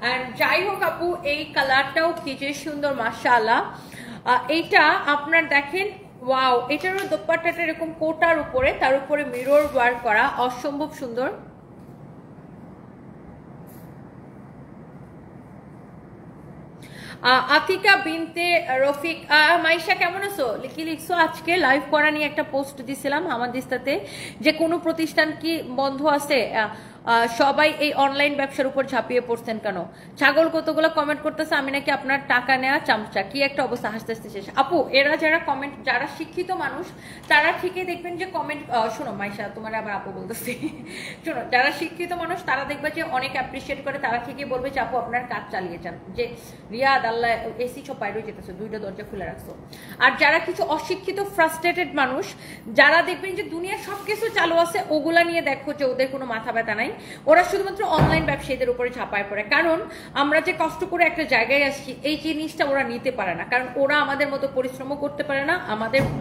And যাই হোক আপু, এই কালারটাও কি যে সুন্দর, মাশাআল্লাহ। এইটা আপনার দেখেন, ওয়াও, এটারও দোপাট্টাটা এরকম কোটার উপরে, তার উপরে মিরর ওয়ার্ক করা, অসম্ভব সুন্দর। আতিকা বিনতে রফিক, মাইশা কেমন আছো? কি লিখছো? আজকে লাইভ করা নিয়ে একটা পোস্ট দিছিলাম আমার দিস্তাতে, যে কোনো প্রতিষ্ঠান কি বন্ধ আছে, সবাই এই অনলাইন ব্যবসার উপর ঝাঁপিয়ে পড়ছেন কেন? ছাগল কতগুলো কমেন্ট করতেছে আমি নাকি আপনার টাকা নেওয়া চামচা, কি একটা অবস্থা, হাসতে হাসতে শেষ। আপু এরা যারা কমেন্ট, যারা শিক্ষিত মানুষ তারা ঠিকই দেখবেন যে কমেন্ট, শোনো মাইশা তোমার আবার আপু বলতেছি, শোনো, যারা শিক্ষিত মানুষ তারা দেখবে যে অনেক অ্যাপ্রিসিয়েট করে, তারা ঠিকই বলবে যে আপু আপনার কাজ চালিয়ে যান, যে রিয়াদ আল্লাহ এসি সব বাইরে যেতেছে, দুইটা দরজা খুলে রাখছো। আর যারা কিছু অশিক্ষিত ফ্রাস্ট্রেটেড মানুষ, যারা দেখবেন যে দুনিয়ার সবকিছু চালু আছে, ওগুলা নিয়ে দেখো যে ওদের কোনো মাথা ব্যথা নাই, ওরা শুধুমাত্র অনলাইন ব্যবসায়ীদের উপরে ঝাঁপায় পড়ে। কারণ আমরা যে কষ্ট করে একটা জায়গায় আসছি, এই জিনিসটা ওরা নিতে পারে না, কারণ ওরা আমাদের মতো পরিশ্রমও করতে পারে না,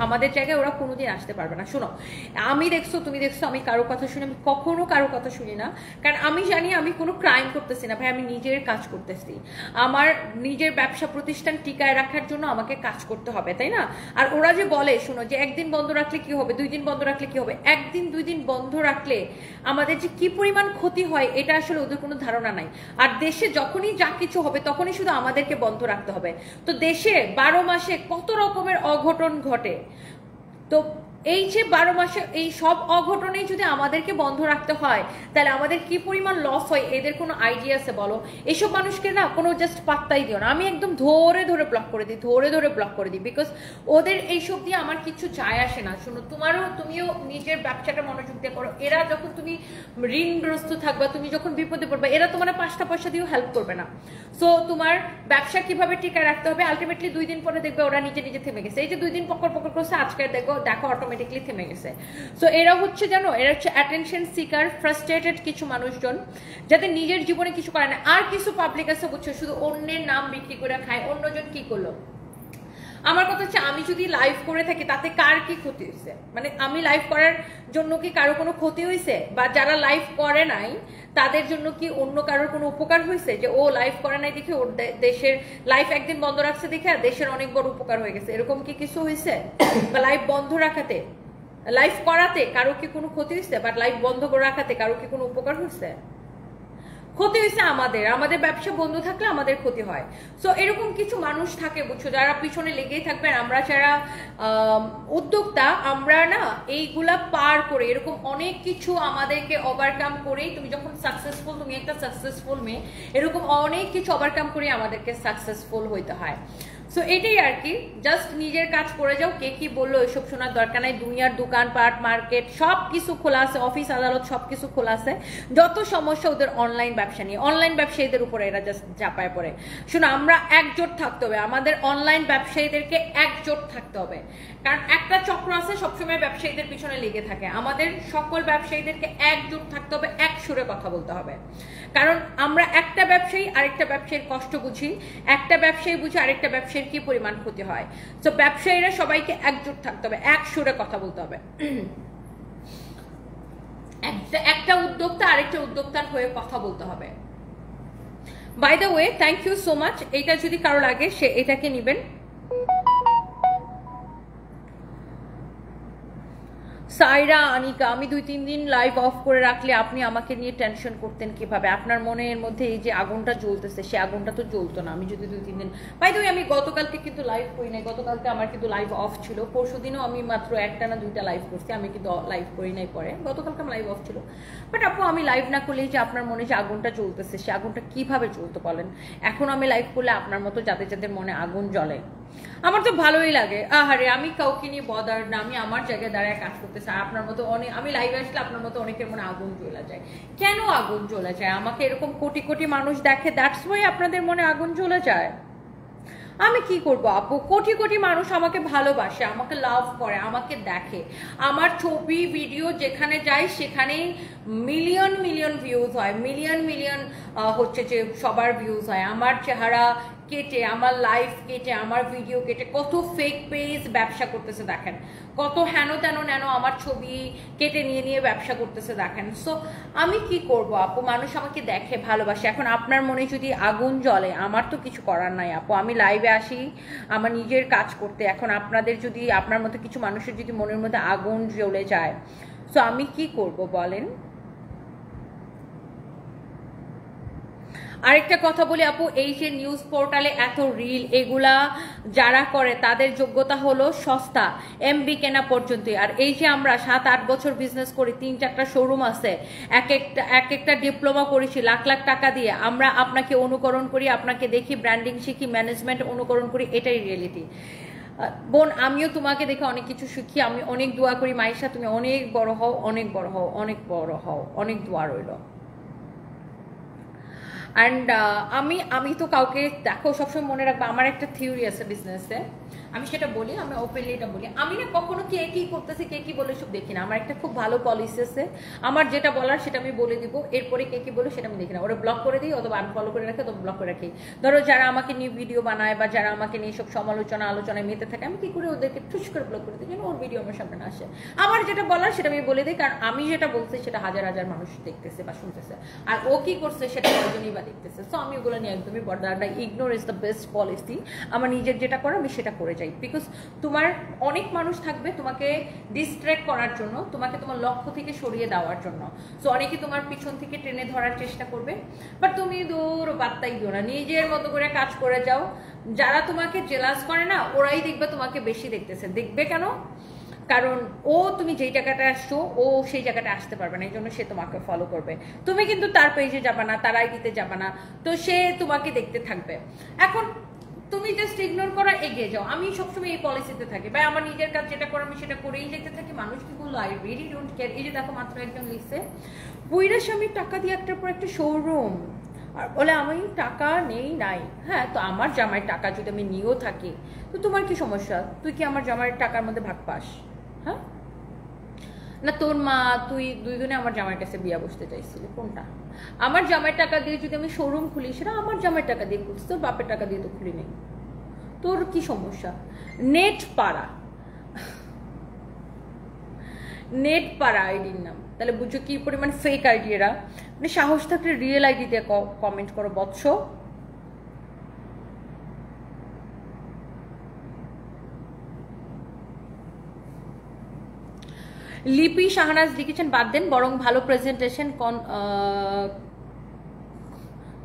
আমাদের জায়গায় ওরা কোনোদিন আসতে পারবে না। শোনো, আমি দেখছো, তুমি দেখছো, আমি কারো কথা শুনি, আমি কখনো কারো কথা শুনি না, কারণ আমি জানি আমি কোনো ক্রাইম করতেছি না ভাই, আমি নিজের কাজ করতেছি। আমার নিজের ব্যবসা প্রতিষ্ঠান টিকায় রাখার জন্য আমাকে কাজ করতে হবে, তাই না? আর ওরা যে বলে, শোনো, যে একদিন বন্ধ রাখলে কি হবে, 2 দিন বন্ধ রাখলে কি হবে, 1 দিন 2 দিন বন্ধ রাখলে আমাদের যে কি পরিমাণ ক্ষতি হয় এটা আসলে ওদের কোনো ধারণা নাই। আর দেশে যখনই যা কিছু হবে তখনই শুধু আমাদেরকে বন্ধ রাখতে হবে। তো দেশে 12 মাসে কত রকমের অঘটন ঘটে, তো এই যে 12 মাসে এই সব অঘটনেই যদি আমাদেরকে বন্ধ রাখতে হয়, তাহলে আমাদের কি পরিমাণ লস হয় এদের কোনো আইডিয়া আছে বলো? এইসব মানুষকে না কোনো জাস্ট পাত্তাই দিও না। আমি একদম ধরে ধরে ব্লক করে দিই, ধরে ধরে ব্লক করে দিই, বিকজ ওদের এইসব দিয়ে আমার কিছু যায় আসে না। শোনো, তুমিও নিজের ব্যবসাটা মনোযোগ দিয়ে করো। এরা যখন তুমি ঋণগ্রস্ত থাকবা, তুমি যখন বিপদে পড়বে, এরা তোমার 5টা পয়সা দিয়েও হেল্প করবে না। সো তোমার ব্যবসা কিভাবে টিকায় রাখতে হবে, আলটিমেটলি 2 দিন পরে দেখবে ওরা নিজে নিজে থেমে গেছে। এই যে 2 দিন পকর পকর করছে, আজকে দেখো অটোমেটিকলি থেমে গেছে। সো এরা হচ্ছে জানো, এরা হচ্ছে অ্যাটেনশন সিকার, ফ্রাস্ট্রেটেড কিছু মানুষজন, যাদের নিজের জীবনে কিছু করে না। আর কিছু পাবলিক আছে বুঝছো, শুধু অন্যের নাম বিক্রি করে খায়, অন্যজন কি করলো। আমার কথা হচ্ছে আমি যদি লাইভ করে থাকি তাতে কার কি ক্ষতি হয়েছে, মানে আমি লাইভ করার জন্য কি কারো কোনো ক্ষতি হয়েছে, বা যারা লাইভ করে নাই তাদের জন্য কি অন্য কারোর কোনো উপকার হয়েছে, যে ও লাইভ করে নাই দেখে ওর দেশের লাইভ একদিন বন্ধ রাখছে দেখে আর দেশের অনেক বড় উপকার হয়ে গেছে, এরকম কি কিছু হয়েছে? বা লাইভ বন্ধ রাখাতে, লাইভ করাতে কারো কি কোনো ক্ষতি হয়েছে, বা লাইভ বন্ধ করে রাখাতে কারো কি কোনো উপকার হয়েছে? ক্ষতি হয়েছে আমাদের, আমাদের ব্যবসা বন্ধ থাকলে আমাদের ক্ষতি হয়। সো এরকম কিছু মানুষ থাকে বুঝছো, যারা পিছনে লেগেই থাকবেন। আমরা যারা উদ্যোক্তা, আমরা না এইগুলা পার করে এরকম অনেক কিছু আমাদেরকে ওভারকাম করেই, তুমি যখন সাকসেসফুল, তুমি একটা সাকসেসফুল মেয়ে, এরকম অনেক কিছু ওভারকাম করে আমাদেরকে সাকসেসফুল হইতে হয়। সো এটাই আর কি, জাস্ট নিজের কাজ করে যাও। কে কি বললো এসব শোনার দরকার নাই। দুনিয়ার দোকানপাট, মার্কেট সব কিছু খোলা আছে, অফিস আদালত সব কিছু খোলা আছে। যত সমস্যা ওদের অনলাইন ব্যবসা নিয়ে, অনলাইন ব্যবসায়ীদের উপরে এরা জাস্ট চাপায় পড়ে। শোনো, আমরা একজোট থাকতে হবে, আমাদের অনলাইন ব্যবসায়ীদেরকে একজোট থাকতে হবে। কারণ একটা চক্র আছে সবসময় ব্যবসায়ীদের পিছনে লেগে থাকে। আমাদের সকল ব্যবসায়ীদেরকে একজোট থাকতে হবে, এক সুরে কথা বলতে হবে। কারণ আমরা একটা ব্যবসায়ী আরেকটা ব্যবসায়ীর কষ্ট বুঝি, একটা ব্যবসায়ী বুঝি আরেকটা ব্যবসায়ীর কি পরিমাণ ক্ষতি হয়। তো ব্যবসায়ীরা সবাইকে একজোট থাকতে হবে, এক সুরে কথা বলতে হবে। একটা উদ্যোক্তা আরেকটা উদ্যোক্তার হয়ে কথা বলতে হবে। By the way, thank you so much. এইটা যদি কারো লাগে সে এটাকে নিবেন। সাইরা আনিকা, আমি 2-3 দিন লাইভ অফ করে রাখলে আপনি আমাকে নিয়ে টেনশন করতেন কিভাবে? আপনার মনের মধ্যে এই যে আগুনটা জ্বলতেছে, সে আগুনটা তো জ্বলতো না আমি যদি 2-3 দিন। বাই দ্য ওয়ে, আমি গতকালকে কিন্তু লাইভ করি নাই, গতকালকে আমার কিন্তু লাইভ অফ ছিল। পরশুদিনও আমি মাত্র একটা না 2টা লাইভ করছি, আমি কিন্তু লাইভ করি নাই পরে। গতকালকে আমার লাইভ অফ ছিল। বাট আপু, আমি লাইভ না করলেই যে আপনার মনে যে আগুনটা জ্বলতেছে, সে আগুনটা কিভাবে জ্বলতে বলেন? এখন আমি লাইভ করলে আপনার মতো যাদের যাদের মনে আগুন জ্বলে, আমার তো ভালোই লাগে। আহারে, আমি কাউকে নিয়ে বদার না, আমি আমার জায়গায় দাঁড়ায় কাজ করতেছি। আর আপনার মতো অনেক, আমি লাইভে আসলে আপনার মতো অনেকের মনে আগুন জ্বলে যায়। কেন আগুন জ্বলে যায়? আমাকে এরকম কোটি কোটি মানুষ দেখে, দ্যাটস ওয়াই আপনাদের মনে আগুন জ্বলে যায়। আমি কি করব আপু? কোটি কোটি মানুষ আমাকে ভালোবাসে, আমাকে লাভ করে, আমাকে দেখে। আমার ছবি ভিডিও যেখানে যায় সেখানেই মিলিয়ন মিলিয়ন ভিউজ হয়, মিলিয়ন মিলিয়ন হচ্ছে যে সবার ভিউজ হয়। আমার চেহারা কেটে, আমার লাইফ কেটে, আমার ভিডিও কেটে কত ফেক পেজ ব্যবসা করতেছে দেখেন, কত হেন তেন নেন আমার ছবি কেটে নিয়ে নিয়ে ব্যবসা করতেছে দেখেন। সো আমি কি করব আপু? মানুষ আমাকে দেখে, ভালোবাসে। এখন আপনার মনে যদি আগুন জ্বলে, আমার তো কিছু করার নাই আপু। আমি লাইভে আসি আমার নিজের কাজ করতে। এখন আপনাদের যদি, আপনার মতো কিছু মানুষের যদি মনের মধ্যে আগুন জ্বলে যায়, সো আমি কি করব বলেন? আরেকটা কথা বলি আপু, এই যে নিউজ পোর্টালে এত রিল এগুলা যারা করে তাদের যোগ্যতা হলো সস্তা, এমবি কেনা পর্যন্ত। আর এই যে আমরা 7-8 বছর বিজনেস করি, 3-4টা শোরুম আছে, এক একটা ডিপ্লোমা করেছি লাখ লাখ টাকা দিয়ে, আমরা আপনাকে অনুকরণ করি, আপনাকে দেখি, ব্র্যান্ডিং শিখি, ম্যানেজমেন্ট অনুকরণ করি, এটাই রিয়েলিটি। বোন, আমিও তোমাকে দেখে অনেক কিছু শিখি। আমি অনেক দোয়া করি মাইশা, তুমি অনেক বড় হও, অনেক বড় হও, অনেক বড় হও, অনেক দোয়া রইল। অ্যান্ড আমি তো কাউকে দেখো, সবসময় মনে রাখবো আমার একটা থিওরি আছে বিজনেসে, আমি সেটা বলি, আমি ওপেনলি এটা বলি। আমি না কখনো কে কি করতেছে, কে কি বলে সব দেখি না। আমার একটা খুব ভালো পলিসি আছে, আমার যেটা বলার সেটা আমি বলে দিব, এরপরে কে কি বলে সেটা আমি দেখি না। ওরা ব্লক করে দিই অথবা আনফলো করে রাখি অথবা ব্লক করে রাখি। ধরো যারা আমাকে নিয়ে ভিডিও বানায় বা যারা আমাকে নিয়ে সব সমালোচনা আলোচনায় মেতে থাকে, আমি কি করে ওদেরকে ঠুস করে ব্লক করে দিই, যেন ওর ভিডিও আমার সামনে না আসে। আমার যেটা বলার সেটা আমি বলে দিই, কারণ আমি যেটা বলছি সেটা হাজার হাজার মানুষ দেখতেছে বা শুনতেছে, আর ও কি করছে সেটা কয়জনই বা দেখতেছে। সো আমি ওগুলো নিয়ে একদমই পর্দা নাই। Ignore is the best policy. আমার নিজের যেটা করো আমি সেটা করে যাই, বিকজ তোমার অনেক মানুষ থাকবে তোমাকে ডিস্ট্র্যাক্ট করার জন্য, তোমাকে তোমার লক্ষ্য থেকে সরিয়ে দেওয়ার জন্য। সো অনেকে তোমার পিছন থেকে টেনে ধরার চেষ্টা করবে, বাট তুমি দূর বার্তাই দিও না, নিজের মতো করে কাজ করে যাও। যারা তোমাকে জেলাস করে না, ওরাই দেখবে তোমাকে বেশি দেখতেছে। দেখবে কেন? কারণ ও তুমি যেই জায়গাটা আসছো, ও সেই জায়গাটা আসতে পারবে না, এই জন্য সে তোমাকে ফলো করবে। তুমি কিন্তু তার পেজে যাবে না, তার আইডিতে যাবে না, তো সে তোমাকে দেখতে থাকবে। এখন তুমি জাস্ট ইগনোর করা, এগিয়ে যাও। আমি সবসময় এই পলিসিতে থাকি, ভাই আমার নিজের কাজ যেটা করো আমি সেটা করেই যেতে থাকি। মানুষ কি বললো, আই রিয়েলি ডোন্ট কেয়ার। এই যে দেখো মাত্র একজন লিখছে, বুইরা স্বামীর টাকা দিয়ে একটার পর একটা শোরুম, আর বলে আমি টাকা নেই নাই। হ্যাঁ, তো আমার জামাইয়ের টাকা যদি আমি নিয়েও থাকি, তো তোমার কি সমস্যা? তুই কি আমার জামাইয়ের টাকার মধ্যে ভাগ পাস? হ্যাঁ না, তোর মা তুই দুইজনে আমার জামাইয়ের কাছে বিয়া বসতে চাইছিলি, কোনটা? আমার জামাইয়ের টাকা দিয়ে যদি আমি শোরুম খুলি, সেটা আমার জামাইয়ের টাকা দিয়ে খুলছি, তোর বাপের টাকা দিয়ে তো খুলি নেই। তোর কি সমস্যা? নেট পাড়া, নেট পাড়া আইডির নাম, তাহলে বুঝো কি পরিমাণ ফেক আইডি এরা। মানে সাহস থাকলে রিয়েল আইডি দিয়ে কমেন্ট করো বৎস। লিপি শাহনাজ লিখেছেন বাদ দেন, বরং ভালো প্রেজেন্টেশন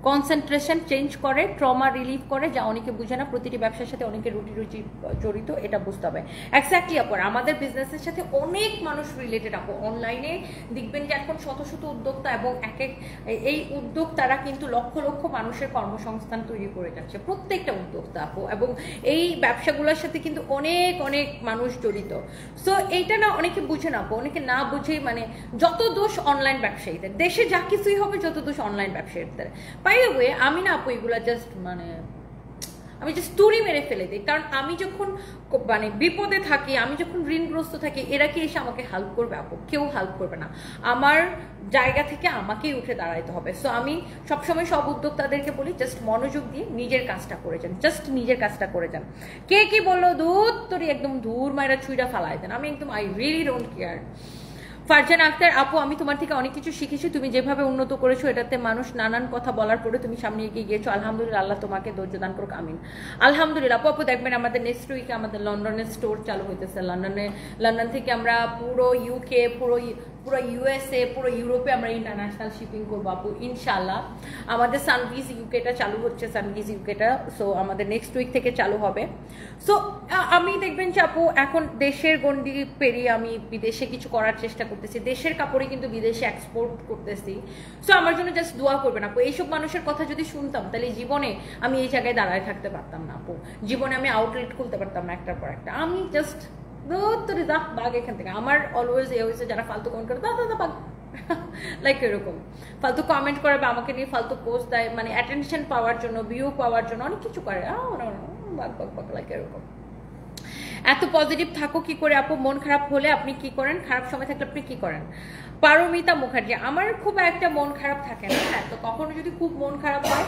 কনসেন্ট্রেশন চেঞ্জ করে, ট্রমা রিলিভ করে, যা অনেকে বুঝে না। প্রতিটি ব্যবসার সাথে অনেকে রুটি জড়িত, এটা বুঝতে হবে। এক্স্যাক্টলি আপু, আমাদের বিজনেসের সাথে অনেক মানুষ রিলেটেড আপু। অনলাইনে দেখবেন যে এখন শত শত উদ্যোক্তা, এবং এই উদ্যোক্তারা কিন্তু লক্ষ লক্ষ মানুষের কর্মসংস্থান তৈরি করে যাচ্ছে, প্রত্যেকটা উদ্যোক্তা আপু। এবং এই ব্যবসাগুলোর সাথে কিন্তু অনেক অনেক মানুষ জড়িত। সো এইটা না অনেকে বুঝে না আপু, অনেকে না বুঝেই মানে যত দোষ অনলাইন ব্যবসায়ীদের, দেশে যা কিছুই হবে যত দোষ অনলাইন ব্যবসায়ীদের। বাই দ্য ওয়ে, আমি না আপু এগুলা জাস্ট মানে আমি জাস্ট তুড়ি মেরে ফেলে দিই, কারণ আমি যখন মানে বিপদে থাকি, আমি যখন ঋণগ্রস্ত থাকি, এরা কি এসে আমাকে হেল্প করবে আপু? কেউ হেল্প করবে না। আমার জায়গা থেকে আমাকেই উঠে দাঁড়াইতে হবে। সো আমি সবসময় সব উদ্যোক্তাদেরকে বলি, জাস্ট মনোযোগ দিয়ে নিজের কাজটা করে যান, জাস্ট নিজের কাজটা করে যান। কে কি বললো দূর তোরই একদম ধূর মায়েরা ছুঁড়া ফালাই দেন, আমি একদম I really don't care. Farzan Akter আপু, আমি তোমার থেকে অনেক কিছু শিখেছি, তুমি যেভাবে উন্নত করেছো এটাতে মানুষ নানান কথা বলার পরে তুমি সামনে এগিয়ে গিয়েছো, আলহামদুলিল্লাহ, আল্লাহ তোমাকে ধৈর্য দান করুক, আমিন। আলহামদুলিল্লাহ আপু। দেখবেন আমাদের নেক্সট উইকে আমাদের লন্ডনের স্টোর চালু হইতেছে। লন্ডন থেকে আমরা পুরো ইউকে, পুরো ইউএসএ, পুরো ইউরোপে আমরা ইন্টারন্যাশনাল শিপিং করবো আপু ইনশাল্লাহ। আমাদের সানভিজ ইউকেটা চালু হচ্ছে, সানভিজ ইউকেটা। সো আমাদের নেক্সট উইক থেকে চালু হবে। সো আমি দেখবেন যে আপু এখন দেশের গন্ডি পেরিয়ে আমি বিদেশে কিছু করার চেষ্টা করতেছি, দেশের কাপড়ে কিন্তু বিদেশে এক্সপোর্ট করতেছি। সো আমার জন্য জাস্ট দোয়া করবেন আপু। এইসব মানুষের কথা যদি শুনতাম তাহলে জীবনে আমি এই জায়গায় দাঁড়ায় থাকতে পারতাম না আপু, জীবনে আমি আউটলেট খুলতে পারতাম না একটার পর একটা। আমি জাস্ট বাঘ এখান থেকে। আমার অলওয়েজ এ হয়েছে, যারা ফালতু কমেন্ট করে দাদা বাঘ লাইক এরকম ফালতু কমেন্ট করে বা আমাকে নিয়ে ফালতু পোস্ট দেয়, মানে অ্যাটেনশন পাওয়ার জন্য, ভিউ পাওয়ার জন্য অনেক কিছু করে, বাঘ বাঘ বাঘ লাইক এরকম। এত পজিটিভ থাকো কি করে আপু? মন খারাপ হলে আপনি কি করেন? খারাপ সময় থাকলে আপনি কি করেন? পারমিতা মুখার্জি, আমার খুব একটা মন খারাপ থাকে না। হ্যাঁ, তো কখনো যদি খুব মন খারাপ হয়,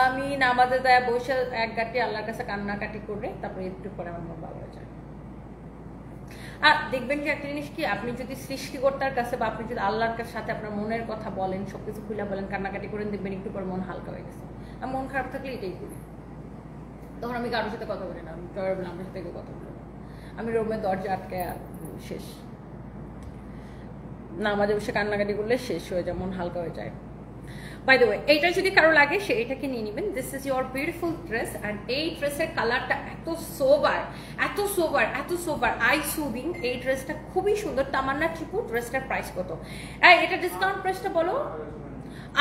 আমি নামাজে দেয় বসে এক গাঁটি আল্লাহর কাছে কান্নাকাটি করে তারপরে একটু পরে আমার মন ভালো হয়ে যায়। আর দেখবেন যে একটা জিনিস কি, আপনি যদি সৃষ্টিকর্তার কাছে বা আপনি যদি আল্লাহর সাথে আপনার মনের কথা বলেন, সবকিছু খুলে বলেন, কান্নাকাটি করেন, দেখবেন একটু পর মন হালকা হয়ে গেছে। আর মন খারাপ থাকলে এটাই করি, তখন আমি কারোর সাথে কথা বলি না, আমি জয়ের বলে আমার সাথে কেউ কথা বলি না, আমি রুমের দরজা আটকে শেষ। না, আমাদের বসে কান্নাকাটি করলে শেষ হয়ে যায়, মন হালকা হয়ে যায়। বাই দ্য ওয়ে, এইটা যদি কারো লাগে সে এটাকে নিয়ে নেবেন। This is your beautiful dress, and এই ড্রেসের কালারটা এত সোবার, এত সোবার, এত সোবার, আই সুদিং। এই ড্রেসটা খুবই সুন্দর। তামান্না চিপু, ড্রেসটার প্রাইস কত? এটা ডিসকাউন্ট প্রাইসটা বলো।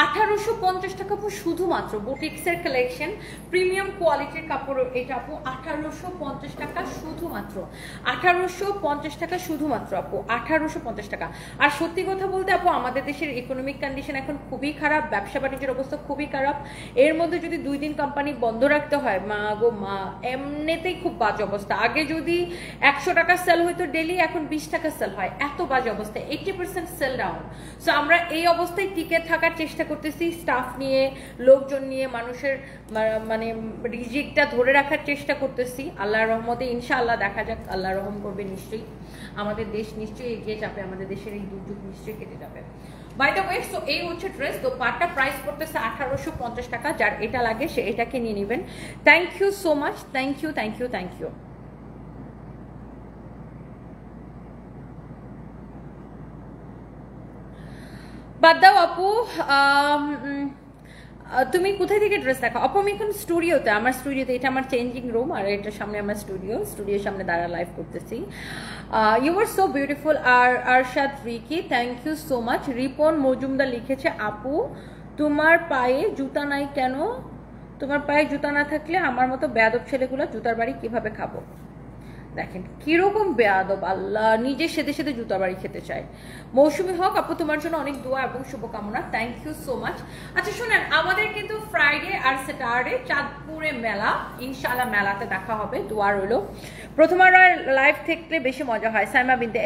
1850 টাকা আপু, শুধুমাত্র বুটিক্সের কালেকশন, প্রিমিয়াম কোয়ালিটির কাপড়। এটা আপু 1850 টাকা শুধুমাত্র, 1850 টাকা শুধুমাত্র আপু, 1850 টাকা। আর সত্যি কথা বলতে আপু, আমাদের দেশের ইকোনমিক কন্ডিশন এখন খুবই খারাপ, ব্যবসা বাণিজ্যের অবস্থা খুবই খারাপ। এর মধ্যে যদি 2 দিন কোম্পানি বন্ধ রাখতে হয়, মা গো মা, এমনিতেই খুব বাজে অবস্থা। আগে যদি 100 টাকা সেল হইতো ডেলি, এখন 20 টাকা সেল হয়, এত বাজে অবস্থা, 80% সেল ডাউন। সো আমরা এই অবস্থায় টিকে থাকার চেষ্টা করতেছি, স্টাফ নিয়ে, লোকজন নিয়ে, মানুষের মানে রিজিকটা ধরে রাখার চেষ্টা করতেছি। আল্লাহর রহমতে ইনশাআল্লাহ দেখা যাক, আল্লাহ রহম করবে নিশ্চয়ই, আমাদের দেশ নিশ্চয়ই এগিয়ে যাবে, আমাদের দেশের এই দুর্যোগ নিশ্চয়ই কেটে যাবে। বাই দ্য ওয়ে, সো এই হচ্ছে ড্রেস। তো পাটটা প্রাইস করতেছে 1850 টাকা। যার এটা লাগে সে এটাকে নিয়ে নেবেন। Thank you so much, thank you, thank you, thank you. বাদ দাও আপু, তুমি কোথায় থেকে ড্রেস দেখো আপু? আমি এখন স্টুডিওতে, আমার স্টুডিওতে, এটা আমার চেঞ্জিং রুম, আর এটার সামনে আমার স্টুডিওর সামনে দাঁড়া লাইভ করতেছি। You are so beautiful. আর Arshad Ricky, thank you so much. Ripon Majumder লিখেছে, আপু তোমার পায়ে জুতা নাই কেন? তোমার পায়ে জুতা না থাকলে আমার মতো বেয়াদব ছেলেগুলো জুতার বাড়ি কিভাবে খাবো? দেখেন কিরকম বেয়াদব, আল্লাহ নিজে সেদে সেদে জুতা বাড়ি খেতে চায়। মৌসুমী হক আপু, তোমার জন্য অনেক দোয়া এবং শুভকামনা, থ্যাংক ইউ সো মাচ। আচ্ছা শোনেন, আমাদের কিন্তু ফ্রাইডে আর স্যাটারডে চাঁদপুরে মেলা, ইনশাআল্লাহ মেলাতে দেখা হবে, দোয়া রইল। প্রথমা রয় লাইভ থাকলে বেশি মজা হয়, সাইমা বিনতে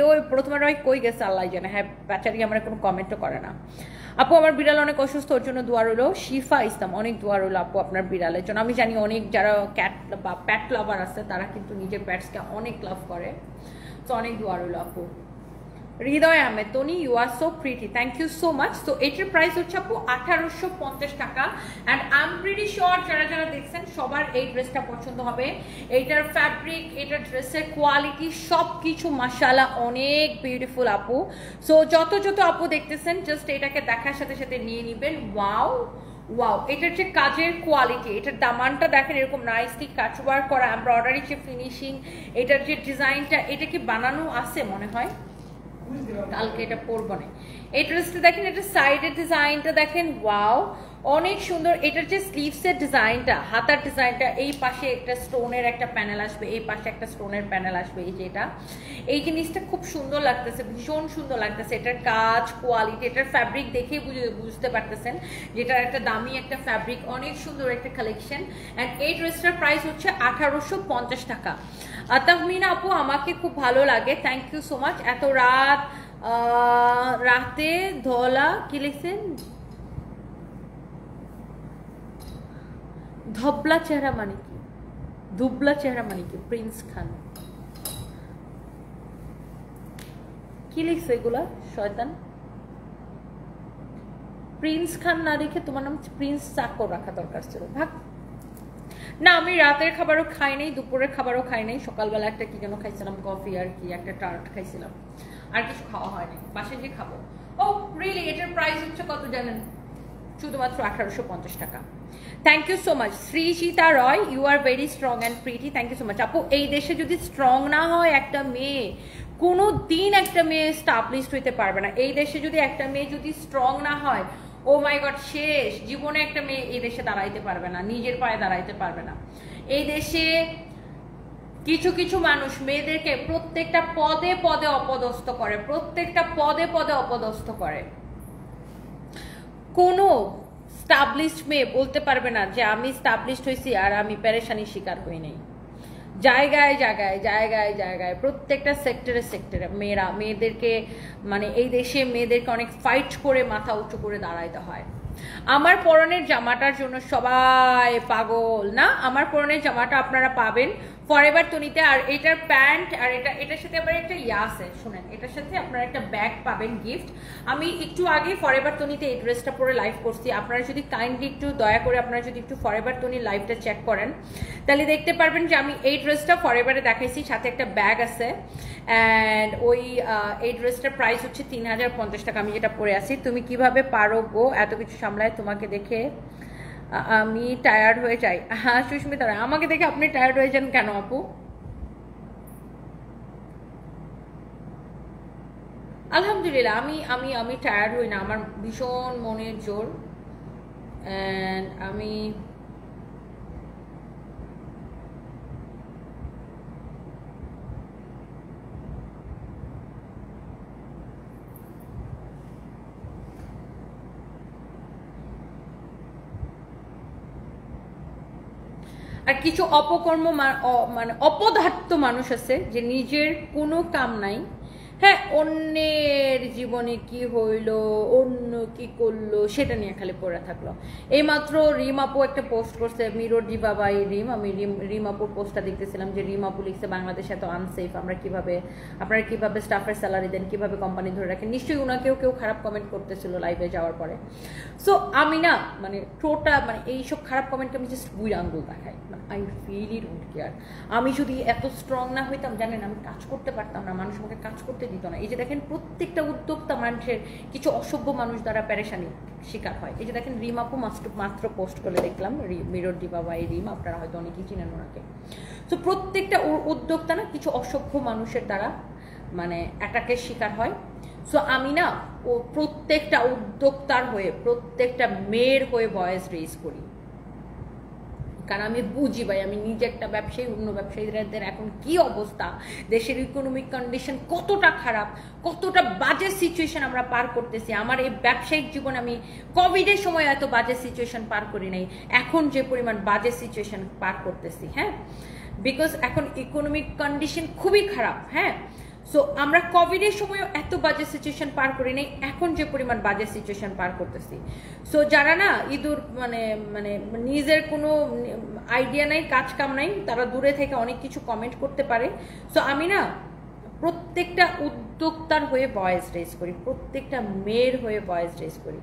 ওই প্রথমা রয় কই গেছে আল্লাহ জানে, হ্যাঁ বেচারি আমার কোনো কমেন্টও করে না। আপু আমার বিড়াল অনেক অসুস্থ, ওর জন্য দোয়া রইল। শিফা ইসলাম, অনেক দোয়া রইল আপু আপনার বিড়ালের জন্য। আমি জানি অনেক যারা ক্যাট বা প্যাট লাভার আছে তারা কিন্তু নিজের প্যাটসকে অনেক লাভ করে, তো অনেক দোয়া রইল আপু। Hridoy Ahmed, Toni you are so pretty, thank you so much. তো এটার প্রাইস হচ্ছে আপু 1850 টাকা। And I am pretty sure যারা যারা দেখছেন সবার এই ড্রেসটা পছন্দ হবে। এইটার ফ্যাব্রিক, এটার ড্রেসের কোয়ালিটি সব কিছু মাশাআল্লাহ অনেক বিউটিফুল আপু। সো যত যত আপু দেখতেছেন জাস্ট এটাকে দেখার সাথে সাথে নিয়ে নিবেন। ওয়াও ওয়াও, এটার যে কাজের কোয়ালিটি, এটার দামানটা দেখেন এরকম নাইসলি কাটওয়ার্ক করা, এমব্রয়ডারি যে ফিনিশিং, এটার যে ডিজাইনটা, এটা কি বানানো আছে মনে হয়, কালকে এটা পরবো না। এই ড্রেসটা দেখেন, এটা সাইডের ডিজাইনটা দেখেন, ওয়াও অনেক সুন্দর। এটার যে স্লিভসের ডিজাইনটা, হাতার ডিজাইনটা, এই পাশে একটা স্টোনের একটা প্যানেল আসবে, এই পাশে একটা স্টোনের প্যানেল আসবে, এই যে এটা, এই জিনিসটা খুব সুন্দর লাগতেছে, ভীষণ সুন্দর লাগতেছে। এটার কাজ, কোয়ালিটি, এটার ফ্যাব্রিক দেখেই বুঝতে পারতেছেন যেটার একটা দামি একটা ফ্যাব্রিক, অনেক সুন্দর একটা কালেকশন। অ্যান্ড এই ড্রেসটার প্রাইস হচ্ছে 1850 টাকা। তাহমিনা আপু আমাকে খুব ভালো লাগে, থ্যাংক ইউ সো মাচ। এত রাতে ধলা কি লিখছেন, ধবলা চেহারা মানে কি, দুবলা চেহারা মানে কি, প্রিন্স খান কি লিখছে এগুলা শয়তান। প্রিন্স খান না রেখে তোমার নাম প্রিন্স চাকর রাখা দরকার ছিল, ভাগ। না আমি রাতের খাবারও খাই নাই, দুপুরের খাবারও খাই নাই, সকালবেলা একটা কি যেন খাইছিলাম, কফি আর কি একটা টার্ট খাইছিলাম, আর কিছু খাওয়া হয়নি, বাসায় গিয়ে খাবো। ও রিয়েলি, এটার প্রাইস হচ্ছে কত জানেন, শুধুমাত্র 1850 টাকা। Thank you so much. Srijita Roy, you are very strong and pretty, thank you so much আপু। এই দেশে যদি স্ট্রং না হয় একটা মেয়ে, কোনো দিন একটা মেয়ে স্টাবলিশড হইতে পারবে না। এই দেশে যদি একটা মেয়ে যদি স্ট্রং না হয়, ও মাই গড শেষ, জীবনে একটা মেয়ে এই দেশে দাঁড়াইতে পারবে না, নিজের পায়ে দাঁড়াইতে পারবে না। এই দেশে কিছু কিছু মানুষ মেয়েদেরকে প্রত্যেকটা পদে পদে অপদস্থ করে, প্রত্যেকটা পদে পদে অপদস্থ করে। কোনো স্টাবলিশড মেয়ে বলতে পারবে না যে আমি স্টাবলিশড হয়েছি আর আমি প্যারেশানির শিকার হই নাই। জায়গায় জায়গায় জায়গায় জায়গায় প্রত্যেকটা সেক্টরে সেক্টরে মেয়েদেরকে মানে এই দেশে মেয়েদেরকে অনেক ফাইট করে মাথা উঁচু করে দাঁড়াইতে হয়। আমার পরনের জামাটার জন্য সবাই পাগল না, আমার পরনের জামাটা আপনারা পাবেন ফরএভার তনিতে। আর এটার প্যান্ট আর এটার সাথে আবার একটা আছে, শুনেন, এটার সাথে আপনারা একটা ব্যাগ পাবেন গিফট। আমি একটু আগে ফরএভার তনিতে এই ড্রেসটা পরে লাইভ করছি, আপনারা যদি কাইন্ডলি একটু দয়া করে আপনারা যদি একটু ফরএভার তনির লাইভটা চেক করেন তাহলে দেখতে পারবেন যে আমি এই ড্রেসটা ফরএভারে দেখাইছি, সাথে একটা ব্যাগ আছে। অ্যান্ড এই ড্রেসটার প্রাইস হচ্ছে 3050 টাকা। আমি যেটা পরে আছি, তুমি কিভাবে পারো গো এত কিছু সামলায়, তোমাকে দেখে আমি টায়ার্ড হয়ে যাই। হ্যাঁ সুস্মিতা, আমাকে দেখে আপনি টায়ার্ড হয়ে যান কেন আপু? আলহামদুলিল্লাহ আমি আমি আমি টায়ার্ড হই না, আমার ভীষণ মনের জোর। অ্যান্ড আমি আর কিছু অপকর্ম মানে অপদার্থ মানুষ আছে যে নিজের কোনো কাম নাই, হ্যাঁ অন্যের জীবনে কি হইলো, অন্য কি করলো সেটা নিয়ে খালি পড়ে থাকলো। এইমাত্র রিম আপু একটা পোস্ট করছে, মিরর ডিবা বাই রিম। আমি রিম আপুর পোস্টটা দেখতেছিলাম যে রিম আপু লিখছে বাংলাদেশ এত আনসেফ, আপনারা কিভাবে স্টাফের স্যালারি দেন, কিভাবে কোম্পানি ধরে রাখেন। নিশ্চয়ই ওনাকেও কেউ খারাপ কমেন্ট করতেছিল লাইভে যাওয়ার পরে। সো আমি না মানে মানে এইসব খারাপ কমেন্টকে আমি জাস্ট বুড়ি আঙ্গুল দেখাই, মানে আই রিয়েলি ডোন্ট কেয়ার। আমি যদি এত স্ট্রং না হইতাম জানেন আমি কাজ করতে পারতাম না, মানুষ আমাকে কাজ করতে দিত না। এই যে দেখেন প্রত্যেকটা উদ্যোক্তা মানুষের কিছু অসভ্য মানুষ দ্বারা প্যারেশানি শিকার হয়। এই যে দেখেন রিম আপু মাত্র পোস্ট করে দেখলাম, মিরর ডিবা বাই রিম, আপনারা হয়তো অনেকেই চিনেন ওনাকে। তো প্রত্যেকটা উদ্যোক্তা না কিছু অসভ্য মানুষের দ্বারা মানে অ্যাটাকের শিকার হয়। সো আমি না ও প্রত্যেকটা উদ্যোক্তার হয়ে, প্রত্যেকটা মেয়ের হয়ে ভয়েস রেজ করি, কারণ আমি বুঝি ভাই, আমি নিজে একটা ব্যবসায়ী, অন্য ব্যবসায়ীদের এখন কি অবস্থা, দেশের ইকোনমিক কন্ডিশন কতটা খারাপ, কতটা বাজে সিচুয়েশন আমরা পার করতেছি। আমার এই ব্যবসায়িক জীবনে আমি কোভিডের সময় এত বাজে সিচুয়েশন পার করি নাই, এখন যে পরিমাণ বাজে সিচুয়েশন পার করতেছি। হ্যাঁ, বিকজ এখন ইকোনমিক কন্ডিশন খুবই খারাপ। হ্যাঁ, সো আমরা কোভিডের সময় এত বাজে সিচুয়েশন পার করি নাই, এখন যে পরিমাণ বাজে সিচুয়েশন পার করতেছি। সো যারা না ইঁদুর মানে মানে নিজের কোনো আইডিয়া নাই, কাজ কাম নাই, তারা দূরে থেকে অনেক কিছু কমেন্ট করতে পারে। সো আমি না প্রত্যেকটা উদ্যোক্তার হয়ে ভয়েস রেজ করি, প্রত্যেকটা মেয়ের হয়ে ভয়েস রেজ করি।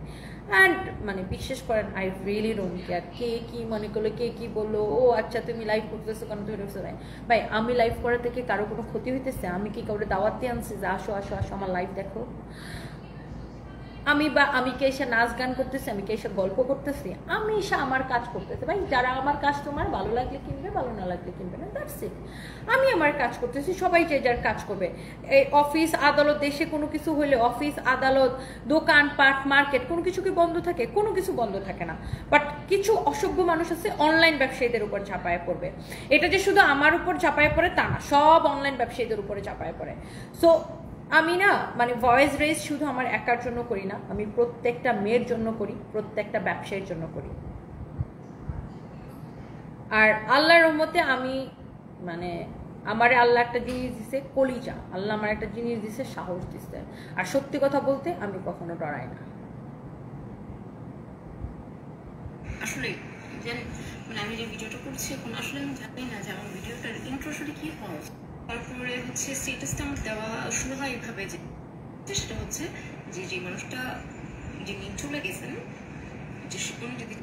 অ্যান্ড মানে বিশ্বাস করেন, আই রিয়েলি ডোন্ট কেয়ার কে কি মনে করলো, কে কি বললো, ও আচ্ছা তুমি লাইভ করতেছো কেন, তুমি ঢুকছো না। ভাই আমি লাইভ করা থেকে কারো কোনো ক্ষতি হইতেছে? আমি কি কাউরে দাওয়াত দিয়ে আনছি যে আসো আসো আসো আমার লাইভ দেখো? আমি কে এসে নাচ গান করতেছি, আমি কে এসে গল্প করতেছি? আমি এসে আমার কাজ করতেছি। ভাই যারা আমার কাস্টমার, ভালো লাগলে কিনবে, ভালো না লাগলে কিনবে না, দ্যাটস ইট। আমি আমার কাজ করতেছি, সবাই যে যার কাজ করবে। এই অফিস আদালত, দেশে কোনো কিছু হলে অফিস আদালত, দোকান পাট মার্কেট কোনো কিছু কি বন্ধ থাকে? কোনো কিছু বন্ধ থাকে না। বাট কিছু অসভ্য মানুষ আছে অনলাইন ব্যবসায়ীদের উপর ঝাঁপায় পড়বে। এটা যে শুধু আমার উপর ঝাঁপায় পড়ে তা না, সব অনলাইন ব্যবসায়ীদের উপরে ঝাঁপায় পড়ে। সো আমি না মানে ভয়েস রেজ শুধু আমার একার জন্য করি না, আমি প্রত্যেকটা মেয়ের জন্য করি, প্রত্যেকটা ব্যবসায়ীর জন্য করি। আর আল্লাহর রহমতে আমি মানে আমার আল্লাহ একটা জিনিস দিছে কলিজা, আল্লাহ আমার একটা জিনিস দিছে সাহস দিছে। আর সত্যি কথা বলতে আমি কখনো ডরাই না। আসলে মানে আমি যে ভিডিওটা করছি এখন আসলে আমি জানি না যে আমার ভিডিওটার ইন্ট্রো আসলে কি হয়। তারপরে হচ্ছে স্টেটাসটা আমার দেওয়া শুরু হয় এইভাবে যে সেটা হচ্ছে যে যে মানুষটা যিনি চলে গেছেন, যে উনি যদি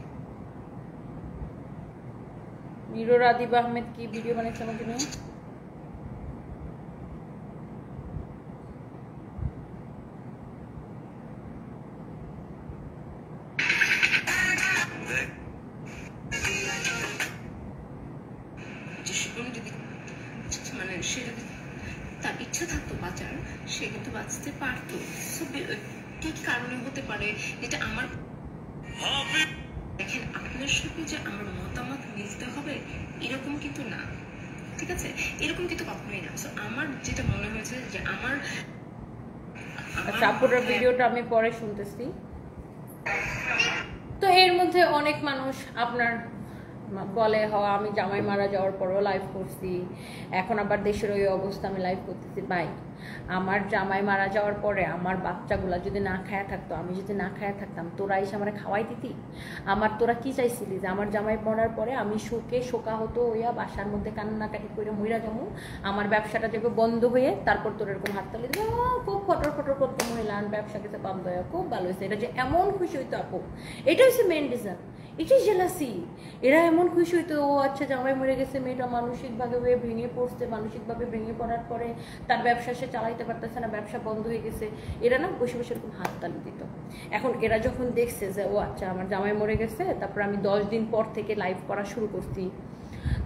মিরর আদিব আহমেদ কি ভিডিও বানিয়েছে আমাকে নিয়ে? মানে সে যদি তার ইচ্ছা থাকতো বাঁচার, সে কিন্তু বাঁচতে পারতো। কি কি কারণে হতে পারে যেটা আমার দেখেন আপনার সাথে যে আমার মতামত মিলতে হবে এরকম কিন্তু না, ঠিক আছে? এরকম কিন্তু কখনোই না। সো আমার যেটা মনে হয়েছে যে আমার আপুটার ভিডিওটা আমি পরে শুনতেছি। তো এর মধ্যে অনেক মানুষ আপনার বলে হওয়া আমি জামাই মারা যাওয়ার পরেও লাইভ করছি, এখন আবার দেশের ওই অবস্থা আমি লাইভ করতেছি। ভাই আমার জামাই মারা যাওয়ার পরে আমার বাচ্চাগুলা যদি না খায়া থাকতো, আমি যদি না খায়া থাকতাম, তোরা এসে আমার খাওয়াই দিতি? তোরা কি চাইছিলি যে আমার জামাই মরার পরে আমি শোকা হতো হইয়া বাসার মধ্যে কান্নাকাটি করে মইরা যাবো, আমার ব্যবসাটা যাবে বন্ধ হয়ে, তারপর তোর এরকম হাততালি দেবে খুব ফটর ফটর করতো মহিলা ব্যবসা কিছু বন্ধ হয়ে খুব ভালো হয়েছে, এটা যে এমন খুশি হইতো আপু, এটা হচ্ছে মেন রিজন। এটাই জেলাসি। এরা এমন খুশি হইতো ও আচ্ছা জামাই মরে গেছে, মেয়েটা মানসিকভাবে ভেঙে পড়ছে, মানসিকভাবে ভেঙে পড়ার পরে তার ব্যবসা সে চালাইতে পারতেছে না, ব্যবসা বন্ধ হয়ে গেছে, এরা না বসে বসে এরকম হাততালি দিত। এখন এরা যখন দেখছে যে ও আচ্ছা আমার জামাই মরে গেছে, তারপর আমি 10 দিন পর থেকে লাইভ করা শুরু করছি,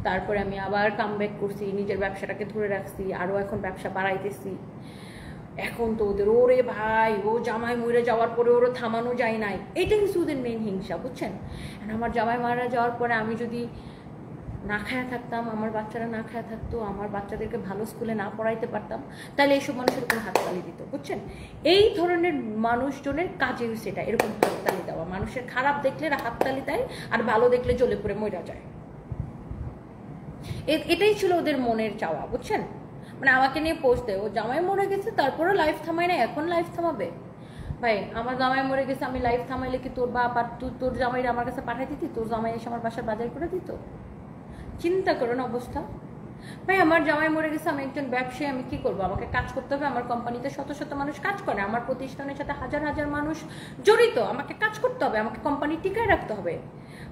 তারপরে আমি আবার কামব্যাক করছি, নিজের ব্যবসাটাকে ধরে রাখছি, আরও এখন ব্যবসা বাড়াইতেছি। এখন তো ওদের ওরে ভাই ও জামাই মরে যাওয়ার পরে ওরও থামানো যায় নাই, এটা কিন্তু ওদের মেন হিংসা, বুঝছেন? আমার জামাই মারা যাওয়ার পরে আমি যদি না খায়া থাকতাম, আমার বাচ্চারা না খায়া থাকতো, আমার বাচ্চাদেরকে ভালো স্কুলে না পড়াইতে পারতাম, তাহলে এইসব মানুষের কোনো হাততালি দিত, বুঝছেন? এই ধরনের মানুষজনের কাজে সেটা এরকম হাততালি দেওয়া, মানুষের খারাপ দেখলে হাততালি দেয় আর ভালো দেখলে জ্বলে পড়ে মরে যায়। এটাই ছিল ওদের মনের চাওয়া, বুঝছেন? মানে আমাকে নিয়ে পোস্ট দেয় ও জামাই মরে গেছে তারপরে লাইফ থামায় না, এখন লাইফ থামাবে? ভাই আমার জামাই মরে গেছে, আমি লাইফ থামাইলে কি তোর বাপ আর তোর জামাইরা আমার কাছে পাঠাই দিতি? তোর জামাই এসে আমার বাসার বাজার করে দিত? চিন্তা করুন অবস্থা। ভাই আমার জামাই মরে গেছে, আমি একজন ব্যবসায়ী, আমি কি করবো? আমাকে কাজ করতে হবে, আমার কোম্পানিতে শত শত মানুষ কাজ করে, আমার প্রতিষ্ঠানের সাথে হাজার হাজার মানুষ জড়িত, আমাকে কাজ করতে হবে, আমাকে কোম্পানি টিকায় রাখতে হবে,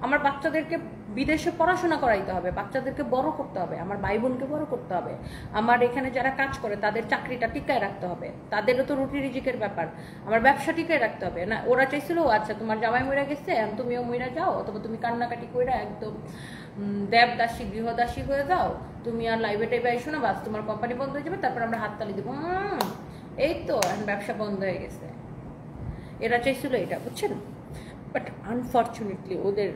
আমার বাচ্চাদেরকে বিদেশে পড়াশোনা করাইতে হবে, বাচ্চাদেরকে বড় করতে হবে, আমার ভাই বোনকে বড় করতে হবে, আমার এখানে যারা কাজ করে তাদের চাকরিটা টিকায় রাখতে হবে, তাদেরও তো রুটি রিজিকের ব্যাপার, আমার ব্যবসা টিকায় রাখতে হবে। না ওরা চাইছিল আচ্ছা তোমার জামাই মরে গেছে তুমিও মরে যাও, অথবা তুমি কান্নাকাটি করে একদম দেবদাসী গৃহদাসী হয়ে যাও, তুমি আর লাইভে টাইভে আইসো না, বাস তোমার কোম্পানি বন্ধ হয়ে যাবে, তারপর আমরা হাততালি দেবো, এই তো ব্যবসা বন্ধ হয়ে গেছে। এরা চাইছিল এটা, বুঝছেন? বাট আনফর্চুনেটলি ওদের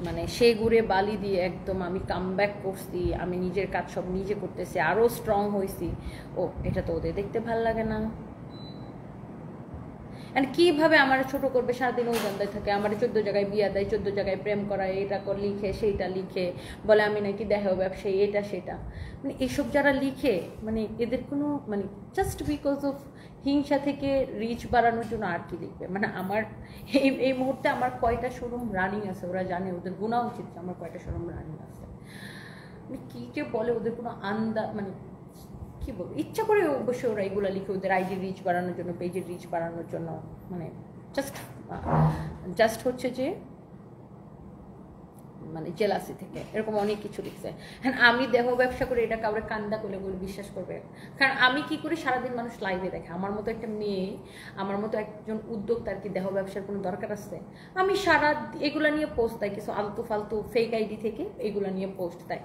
মানে সেই ঘুরে বালি দিয়ে একদম আমি কামব্যাক করছি, আমি নিজের কাজ সব নিজে করতেছি, আরও স্ট্রং হয়েছি। ও এটা তো ওদের দেখতে ভাল লাগে না। অ্যান্ড কীভাবে আমার ছোট করবে, সারাদিন ওই গন্ধায় থাকে, আমার 14 জায়গায় বিয়া দেয়, 14 জায়গায় প্রেম করায়, এটা লিখে সেইটা লিখে বলে আমি নাকি দেহ ব্যবসায়ী, এটা সেটা। মানে এসব যারা লিখে মানে এদের কোনো মানে জাস্ট বিকজ অফ হিংসা থেকে রিচ বাড়ানোর জন্য আর কি লিখবে। মানে আমার এই মুহূর্তে আমার কয়টা শোরুম রানিং আছে ওরা জানে, ওদের গুণা উচিত আমার কয়টা শোরুম রানিং আছে। মানে কী যে বলে ওদের কোনো মানে কী বলবো, ইচ্ছা করে অবশ্যই ওরা এগুলো লিখে ওদের আইডির রিচ বাড়ানোর জন্য, পেজের রিচ বাড়ানোর জন্য। মানে জাস্ট হচ্ছে যে মানে জেলাসি থেকে এরকম অনেক কিছু লিখছে। হ্যাঁ আমি দেহ ব্যবসা করে এটা কাউরে কান্দা করলে বলে বিশ্বাস করবে? কারণ আমি কি করি, সারাদিন মানুষ লাইভে দেখে। আমার মতো একটা মেয়ে, আমার মতো একজন উদ্যোক্তার কি দেহ ব্যবসার কোনো দরকার আছে? আমি এগুলা নিয়ে পোস্ট দেয়, কিছু আলতু ফালতু ফেক আইডি থেকে এগুলা নিয়ে পোস্ট দেয়।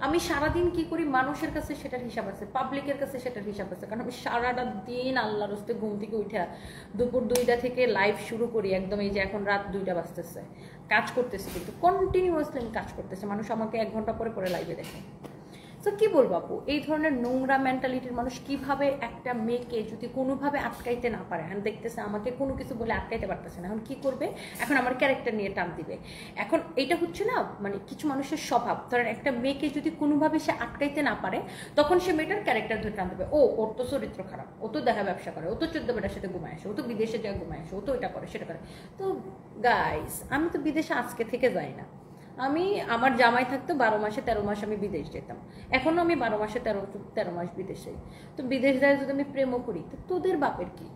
আমি সারাদিন কি করি, মানুষের কাছে সেটার হিসাব আছে, পাবলিকের কাছে সেটার হিসাব আছে। কারণ আমি সারাটা দিন আল্লাহর হস্তে ঘুম থেকে উঠে দুপুর 2টা থেকে লাইভ শুরু করি, একদম এই যে এখন রাত 2টা বাজতেছে, কাজ করতেছি, কিন্তু কন্টিনিউয়াসলি আমি কাজ করতেছি। মানুষ আমাকে 1 ঘন্টা পরে পরে লাইভে দেখে। তো কি বলবো আপু, এই ধরনের নোংরা মেন্টালিটির মানুষ কিভাবে একটা মেয়েকে যদি কোনোভাবে আটকাইতে না পারে, এখন দেখতেছে আমাকে কোনো কিছু বলে আটকাইতে পারতেছে না, এখন কি করবে, এখন আমার ক্যারেক্টার নিয়ে টান দিবে। এখন এটা হচ্ছে না মানে কিছু মানুষের স্বভাব, ধরেন একটা মেয়েকে যদি কোনোভাবে সে আটকাইতে না পারে, তখন সে মেয়েটার ক্যারেক্টার ধরে টান দেবে। ওর তো চরিত্র খারাপ, ও তো দেখা ব্যবসা করে, ও তো 14 বেটার সাথে ঘুমায় আসে, ও তো বিদেশে যায় ঘুমায় আসে, ও তো এটা করে সেটা করে। তো গাইস, আমি তো বিদেশে আজকে থেকে যাই না। আমি আমার জামাই থাকতো 12 মাসে 13 মাস আমি বিদেশ যেতাম, এখনো আমি 12 মাসে 13 মাস বিদেশে। তো বিদেশ যায় যদি আমি প্রেমও করি, তো তোদের বাপের কি?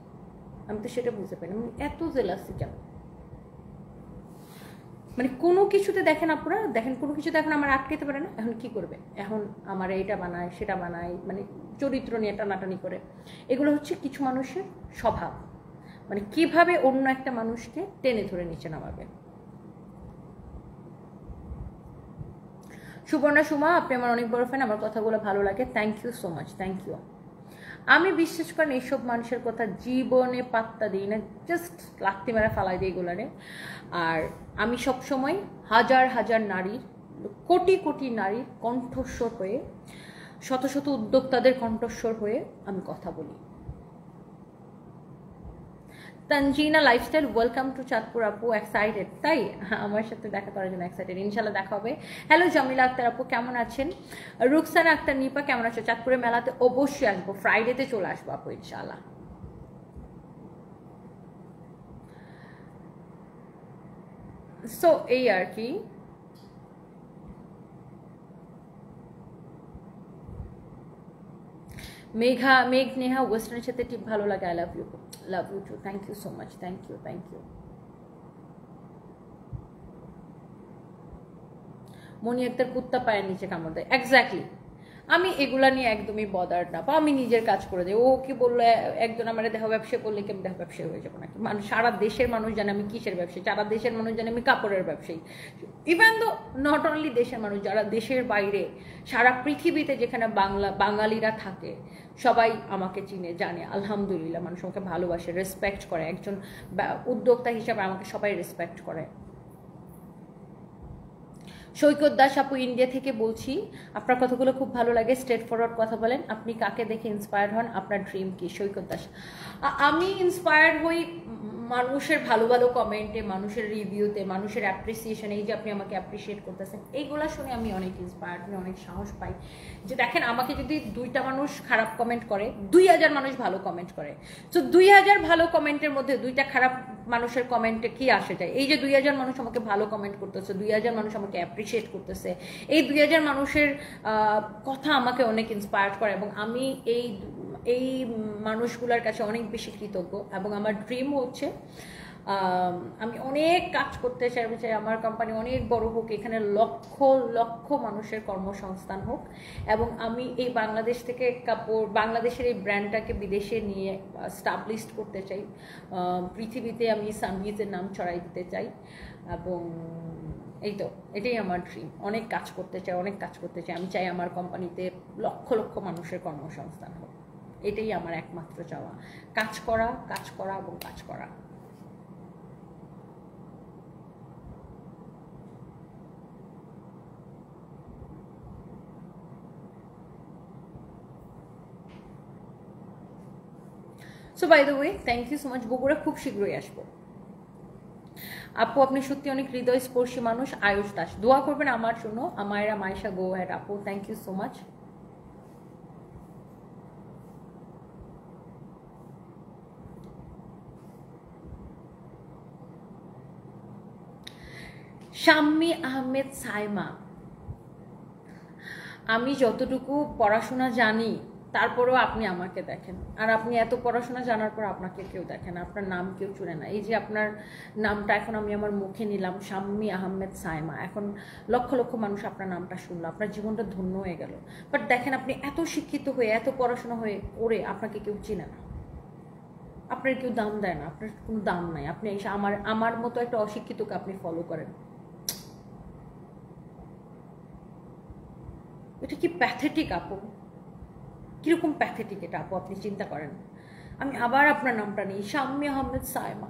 আমি তো সেটা বুঝতে পারি না, এত জেলাসি কেন? মানে কোনো কিছুতে দেখেন আপনারা, দেখেন কোনো কিছুতে এখন আমার আটকাইতে পারে না, এখন কি করবে, এখন আমার এইটা বানায় সেটা বানায়, মানে চরিত্র নিয়ে টানাটানি করে। এগুলো হচ্ছে কিছু মানুষের স্বভাব, মানে কিভাবে অন্য একটা মানুষকে টেনে ধরে নিচে নামাবে। সুবর্ণা সুমা, আপনি আমার অনেক বড় ফ্যান, আমার কথাগুলো ভালো লাগে, thank you so much, thank you. আমি বিশ্বাস করেন এইসব মানুষের কথা জীবনে পাত্তা দিই না, জাস্ট লাত্তি মেরা ফালাই দিই এগুলারে। আর আমি সবসময় হাজার হাজার নারীর, কোটি কোটি নারীর কণ্ঠস্বর হয়ে, শত শত উদ্যোক্তাদের কণ্ঠস্বর হয়ে আমি কথা বলি। Tanzina lifestyle, welcome to Chandpur আপু, এক্সাইটেড তাই আমার সাথে দেখা করার জন্য? এক্সাইটেড, ইনশাল্লাহ দেখা হবে। হ্যালো জামিলা আক্তার আপু, কেমন আছেন? রুকসানা আক্তার নিপা, কেমন আছো? চাঁদপুরে মেলাতে অবশ্যই আসবো, ফ্রাইডেতে চলে আসবো আপু ইনশাল্লাহ। সো এই আর কি। মেঘ নেহা, ওয়েস্টার্নের সাথে টিপ ভালো লাগে, I love you too, thank you so much, thank you, thank you. Moni Akter, কুত্তা পায়ের নিচে কামড় দেয়, এক্স্যাক্টলি। আমি এগুলা নিয়ে একদমই বদার না, বা আমি নিজের কাজ করে দিই। ও কি বললো, একজন আমার দেহ ব্যবসা করলে কি আমি দেহ ব্যবসায়ী হয়ে যাবো নাকি? মানুষ, সারা দেশের মানুষ জানে আমি কিসের ব্যবসায়ী, সারা দেশের মানুষ জানে আমি কাপড়ের ব্যবসায়ী। ইভেন তো নট অনলি দেশের মানুষ, যারা দেশের বাইরে, সারা পৃথিবীতে যেখানে বাঙালিরা থাকে, সবাই আমাকে চিনে জানে, আলহামদুলিল্লাহ। মানুষ আমাকে ভালোবাসে, রেসপেক্ট করে, একজন উদ্যোক্তা হিসাবে আমাকে সবাই রেসপেক্ট করে। সৈকত দাস আপু, ইন্ডিয়া থেকে বলছি, আপনার কথাগুলো খুব ভালো লাগে, স্ট্রেট ফরওয়ার্ড কথা বলেন। আপনি কাকে দেখে ইন্সপায়ার্ড হন, আপনার ড্রিম কি? সৈকত দাস, আমি ইন্সপায়ার্ড হই মানুষের ভালো ভালো কমেন্টে, মানুষের রিভিউতে, মানুষের অ্যাপ্রিসিয়েশন। এই যে আপনি আমাকে অ্যাপ্রিসিয়েট করতেছেন, এইগুলা শুনে আমি অনেক ইন্সপায়ার্ড হই, অনেক সাহস পাই। যে দেখেন, আমাকে যদি 2টা মানুষ খারাপ কমেন্ট করে, 2000 মানুষ ভালো কমেন্ট করে, তো 2000 ভালো কমেন্টের মধ্যে 2টা খারাপ মানুষের কমেন্টে কি আসে যায়? এই যে 2000 মানুষ আমাকে ভালো কমেন্ট করতেছে, 2000 মানুষ আমাকে অ্যাপ্রিসিয়েট করতেছে, এই 2000 মানুষের কথা আমাকে অনেক ইন্সপায়ার্ড করে, এবং আমি এই মানুষগুলোর কাছে অনেক বেশি কৃতজ্ঞ। এবং আমার ড্রিম হচ্ছে আমি অনেক কাজ করতে চাই, আমার কোম্পানি অনেক বড় হোক, এখানে লক্ষ লক্ষ মানুষের কর্মসংস্থান হোক, এবং আমি এই বাংলাদেশ থেকে বাংলাদেশের এই ব্র্যান্ডটাকে বিদেশে নিয়ে স্টাবলিশড করতে চাই, পৃথিবীতে আমি সানভিজের নাম ছড়াই দিতে চাই। এবং এই তো, এটাই আমার ড্রিম। অনেক কাজ করতে চাই, অনেক কাজ করতে চাই। আমি চাই আমার কোম্পানিতে লক্ষ লক্ষ মানুষের কর্মসংস্থান হোক, এটাই আমার একমাত্র চাওয়া। কাজ করা, কাজ করা এবং কাজ করা। So by the way, thank you so much. Bogura খুব শীঘ্রই আসবো আপু, আপনি সত্যি অনেক হৃদয়স্পর্শী মানুষ। আয়ুষ দাস, দোয়া করবেন আমার জন্য। আমায়রা মাইশা গো হ্যাড আপু, thank you so much. Shammi Ahmed Saima, আমি যতটুকু পড়াশোনা জানি তারপরেও আপনি আমাকে দেখেন, আর আপনি এত পড়াশোনা জানার পর আপনাকে কেউ দেখে না, আপনার নাম কেউ চুরে না। এই যে আপনার নামটা এখন আমি আমার মুখে নিলাম, শাম্মী আহমেদ সাইমা, এখন লক্ষ লক্ষ মানুষ আপনার নামটা শুনলো, আপনার জীবনটা ধন্য হয়ে গেল। বাট দেখেন, আপনি এত শিক্ষিত হয়ে, এত পড়াশোনা হয়ে করে আপনাকে কেউ চিনে না, আপনার কেউ দাম দেয় না, আপনার কোনো দাম নাই। আপনি এসে আমার মতো একটা অশিক্ষিতকে আপনি ফলো করেন, এটা কি প্যাথেটিক আপু? কিরকম প্যাথেটিক এটা আপু, আপনি চিন্তা করেন। আমি আবার আপনার নামটা নিই, শাম্মী আহমেদ সাইমা।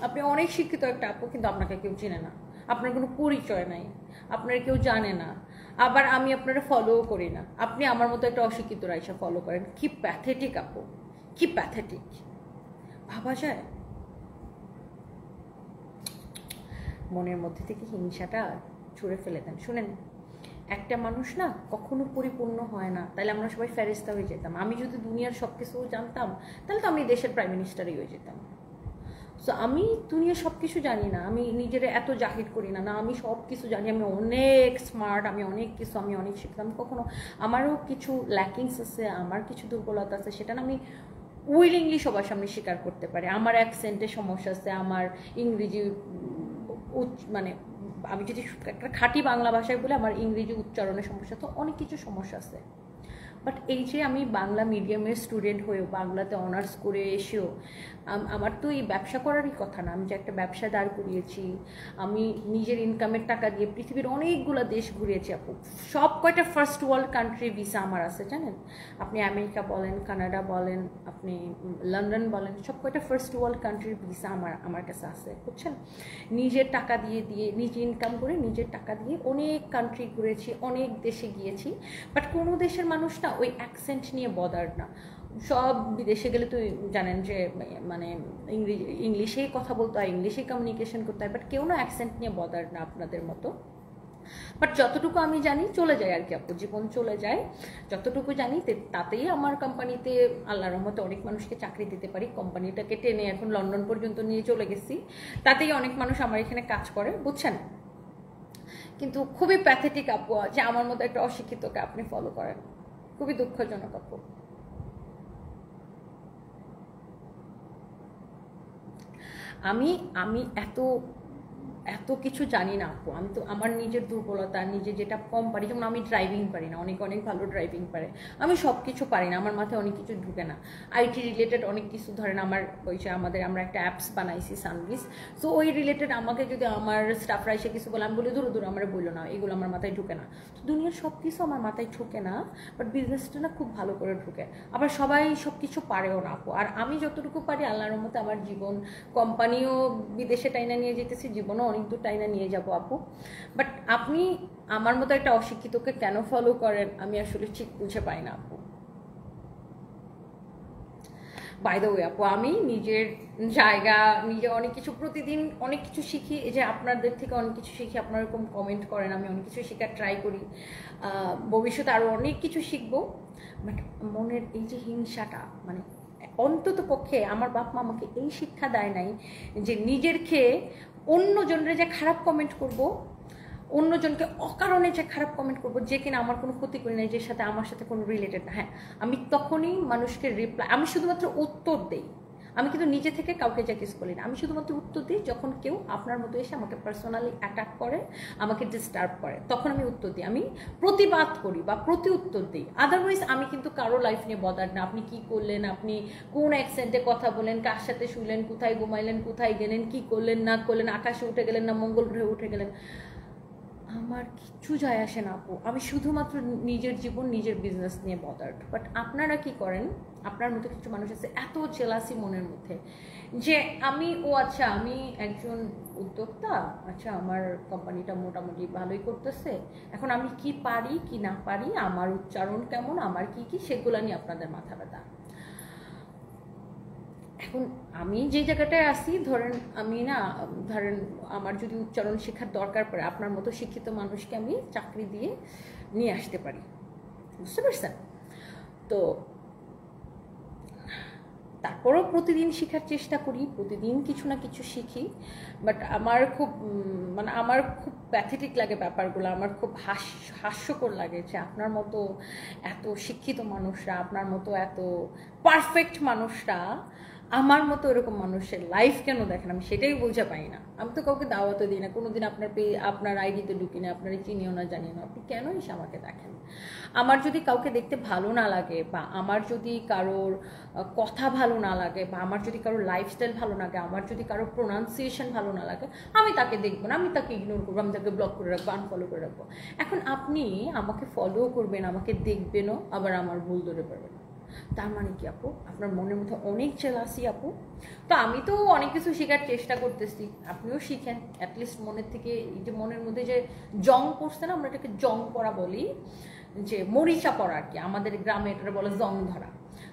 আপনি অনেক শিক্ষিত একটা আপু, কিন্তু আপনাকে কেউ চিনে না, আপনার কোনো পরিচয় নাই, আপনার কেউ জানে না, আবার আমি আপনারা ফলোও করি না। আপনি আমার মতো একটা অশিক্ষিত রাইসা ফলো করেন। কি প্যাথেটিক আপু, কি প্যাথেটিক, ভাবা যায়? মনের মধ্যে থেকে হিংসাটা ছুঁড়ে ফেলে দেন। শুনেন, একটা মানুষ না কখনো পরিপূর্ণ হয় না, তাহলে আমরা সবাই ফেরেশতা হয়ে যেতাম। আমি যদি দুনিয়ার সব কিছু জানতাম, তাহলে তো আমি দেশের প্রাইম মিনিস্টারই হয়ে যেতাম। সো আমি দুনিয়ার সব কিছু জানি না, আমি নিজের এত জাহির করি না, না আমি সব কিছু জানি, আমি অনেক স্মার্ট, আমি অনেক কিছু, আমি অনেক শিখতাম। কখনো আমারও কিছু ল্যাকিংস আছে, আমার কিছু দুর্বলতা আছে, সেটা না আমি উইলিংলি সবার সামনে স্বীকার করতে পারি। আমার অ্যাকসেন্টের সমস্যা আছে, আমার ইংরেজি মানে আমি যদি একটা খাঁটি বাংলা ভাষায় বলে আমার ইংরেজি উচ্চারণের সমস্যা, তো অনেক কিছু সমস্যা আছে। বাট এই যে আমি বাংলা মিডিয়ামের স্টুডেন্ট হয়েও, বাংলাতে অনার্স করে এসেও, আমার তো এই ব্যবসা করারই কথা না। আমি যে একটা ব্যবসা দাঁড় করিয়েছি, আমি নিজের ইনকামের টাকা দিয়ে পৃথিবীর অনেকগুলো দেশ ঘুরিয়েছি আপু। সব কয়টা ফার্স্ট ওয়ার্ল্ড কান্ট্রি ভিসা আমার আছে জানেন। আপনি আমেরিকা বলেন, কানাডা বলেন, আপনি লন্ডন বলেন, সব কয়টা ফার্স্ট ওয়ার্ল্ড কান্ট্রির ভিসা আমার কাছে আছে, বুঝছেন। নিজের টাকা দিয়ে নিজে ইনকাম করে নিজের টাকা দিয়ে অনেক কান্ট্রি ঘুরেছি, অনেক দেশে গিয়েছি। বাট কোনো দেশের মানুষ না ওই অ্যাকসেন্ট নিয়ে বদার না। সব বিদেশে গেলে তো জানেন যে মানে ইংলিশেই কথা বলতে হয়, ইংলিশেই কমিউনিকেশন করতে হয়, বাট কেউ না অ্যাকসেন্ট নিয়ে বদার না আপনাদের মতো। বাট যতটুকু আমি জানি চলে যায় আর কি আপু, জীবন চলে যায়। যতটুকু জানি তাতেই আমার কোম্পানিতে আল্লাহর রহমতে অনেক মানুষকে চাকরি দিতে পারি। কোম্পানিটাকে টেনে এখন লন্ডন পর্যন্ত নিয়ে চলে গেছি, তাতেই অনেক মানুষ আমার এখানে কাজ করে, বুঝছেন। কিন্তু খুবই প্যাথেটিক আপু যে আমার মতো একটা অশিক্ষিতকে আপনি ফলো করেন, খুবই দুঃখজনক আপু। আমি এত এত কিছু জানি না আপু। আমি তো আমার নিজের দুর্বলতা, নিজে যেটা কম পারি, যেমন আমি ড্রাইভিং পারি না, অনেক ভালো ড্রাইভিং পারে, আমি সব কিছু পারি না, আমার মাথায় অনেক কিছু ঢুকে না। আইটি রিলেটেড অনেক কিছু, ধরেন আমার ওই যে আমরা একটা অ্যাপস বানাইছি সানভিস, সো ওই রিলেটেড আমাকে যদি আমার স্টাফরা এসে কিছু বলে, আমি বলি দূর আমার বললো না, এগুলো আমার মাথায় ঢুকে না। তো দুনিয়ার সব কিছু আমার মাথায় ঢুকে না, বাট বিজনেসটা না খুব ভালো করে ঢুকে। আবার সবাই সব কিছু পারেও না আপু। আর আমি যতটুকু পারি আল্লাহর মতো আমার জীবন, কোম্পানিও বিদেশে টাইনা নিয়ে যেতেছি, জীবনও অনেক দূর টাইনা নিয়ে যাবো আপু। বাট আপনি আমার মতো একটা অশিক্ষিতকে কেন ফলো করেন আমি আসলে ঠিক বুঝে পাই না আপু। বাই দ্য ওয়ে আপু, আমি নিজের জায়গা নিজে অনেক কিছু প্রতিদিন অনেক কিছু শিখি। এই যে আপনাদের থেকে অনেক কিছু শিখি, আপনারা এরকম কমেন্ট করেন, আমি অনেক কিছু শেখার ট্রাই করি, ভবিষ্যতে আরও অনেক কিছু শিখবো। বাট মনের এই যে হিংসাটা, মানে অন্তত পক্ষে আমার বাপ মা আমাকে এই শিক্ষা দেয় নাই যে নিজের খেয়ে অন্যজনের যে খারাপ কমেন্ট করব, অন্যজনকে অকারণে যে খারাপ কমেন্ট করবো, যে কিনা আমার কোনো ক্ষতি করি নাই, যে সাথে আমার সাথে কোনো রিলেটেড না। হ্যাঁ, আমি তখনই মানুষকে রিপ্লাই, আমি শুধুমাত্র উত্তর দিই, আমি কিন্তু নিজে থেকে কাউকে জ্যাকিস করি না। আমি শুধুমাত্র উত্তর দিই যখন কেউ আপনার মতো এসে আমাকে পার্সোনালি অ্যাটাক করে, আমাকে ডিস্টার্ব করে, তখন আমি উত্তর দিই, আমি প্রতিবাদ করি বা প্রতি উত্তর দিই। আদারওয়াইজ আমি কিন্তু কারো লাইফ নিয়ে বদার না। আপনি কি করলেন, আপনি কোন অ্যাকসেন্টে কথা বলেন, কার সাথে শুলেন, কোথায় ঘুমাইলেন, কোথায় গেলেন, কি করলেন না করলেন, আকাশে উঠে গেলেন না মঙ্গল গ্রহে উঠে গেলেন, আমার কিচ্ছু যায় আসে না আপু। আমি শুধুমাত্র নিজের জীবন, নিজের বিজনেস নিয়ে বদার্ড। বাট আপনারা কি করেন, আপনার মতো কিছু মানুষ আছে এত জেলাসি মনের মধ্যে যে আচ্ছা আমি একজন উদ্যোক্তা, আচ্ছা আমার কোম্পানিটা মোটামুটি ভালোই করতেছে, এখন আমি কি পারি কি না পারি, আমার উচ্চারণ কেমন, আমার কি সেগুলো নিয়ে আপনাদের মাথা ব্যথা। এখন আমি যে জায়গাটায় আছি, ধরেন আমি না, ধরেন আমার যদি উচ্চারণ শেখার দরকার পড়ে, আপনার মতো শিক্ষিত মানুষকে আমি চাকরি দিয়ে নিয়ে আসতে পারি, বুঝতে পারছেন? তো তারপরেও প্রতিদিন শেখার চেষ্টা করি, প্রতিদিন কিছু না কিছু শিখি। বাট আমার খুব মানে আমার খুব প্যাথেটিক লাগে ব্যাপারগুলো, আমার খুব হাস্যকর লাগে যে আপনার মতো এত শিক্ষিত মানুষরা, আপনার মতো এত পারফেক্ট মানুষরা আমার মতো এরকম মানুষের লাইফ কেন দেখেন, আমি সেটাই বুঝে পাই না। আমি তো কাউকে দাওয়াতও দিই না, কোনোদিন আপনার আইডিতে ঢুকি না, আপনারা চিনিও না জানিও না, আপনি কেন এসে আমাকে দেখেন? আমার যদি কাউকে দেখতে ভালো না লাগে, বা আমার যদি কারোর কথা ভালো না লাগে, বা আমার যদি কারোর লাইফস্টাইল ভালো না লাগে, আমার যদি কারোর প্রোনাউন্সিয়েশন ভালো না লাগে, আমি তাকে দেখবো না, আমি তাকে ইগনোর করবো, আমি তাকে ব্লক করে রাখবো, আনফলো করে রাখবো। এখন আপনি আমাকে ফলো করবেন, আমাকে দেখবেনও, আবার আমার ভুল ধরে পারবেন। তার মানে কি আপু আপনার মনের মধ্যে অনেক জেলাসি আপু? তো আমি তো অনেক কিছু শেখার চেষ্টা করতেছি, আপনিও শিখেন অ্যাটলিস্ট মনের থেকে। এই যে মনের মধ্যে যে জং পড়ছে না, আমরা এটাকে জং পড়া বলি, যে মরিচা পড়া আর কি, আমাদের গ্রামে এটা বলে জং ধরা।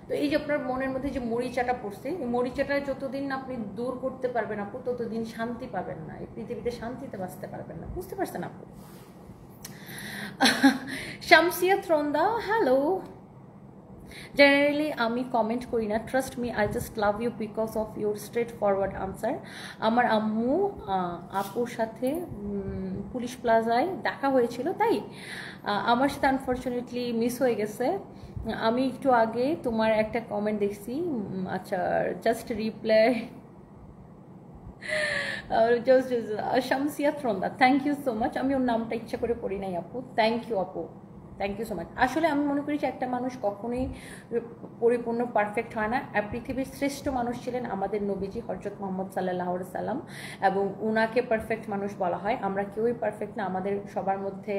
তো এই যে আপনার মনের মধ্যে যে মরিচাটা পড়ছে, এই মরিচাটা যতদিন আপনি দূর করতে পারবেন আপু, ততদিন শান্তি পাবেন না, এই পৃথিবীতে শান্তিতে বাঁচতে পারবেন না, বুঝতে পারছেন আপু? শামসিয়া ত্রন্দা, হ্যালো। জেনারেলি আমি কমেন্ট করি না, trust me, I just love you because of your straightforward answer. আমার আম্মু আপুর সাথে পুলিশ প্লাজায় দেখা হয়েছিল, তাই আমার সাথে আনফর্চুনেটলি মিস হয়ে গেছে। আমি একটু আগে তোমার একটা কমেন্ট দেখছি, আচ্ছা জাস্ট রিপ্লাই, শামসিয়া ত্রন্দা, থ্যাংক ইউ সো মাচ। আমি ওর নামটা ইচ্ছা করে পড়ি নাই আপু, থ্যাংক ইউ আপু, থ্যাংক ইউ সো মাচ। আসলে আমি মনে করি যে একটা মানুষ কখনোই পরিপূর্ণ পারফেক্ট হয় না। পৃথিবীর শ্রেষ্ঠ মানুষ ছিলেন আমাদের নবীজি হযরত মুহাম্মদ সাল্লাল্লাহু আলাইহি সাল্লাম, এবং উনাকে পারফেক্ট মানুষ বলা হয়। আমরা কেউই পারফেক্ট না, আমাদের সবার মধ্যে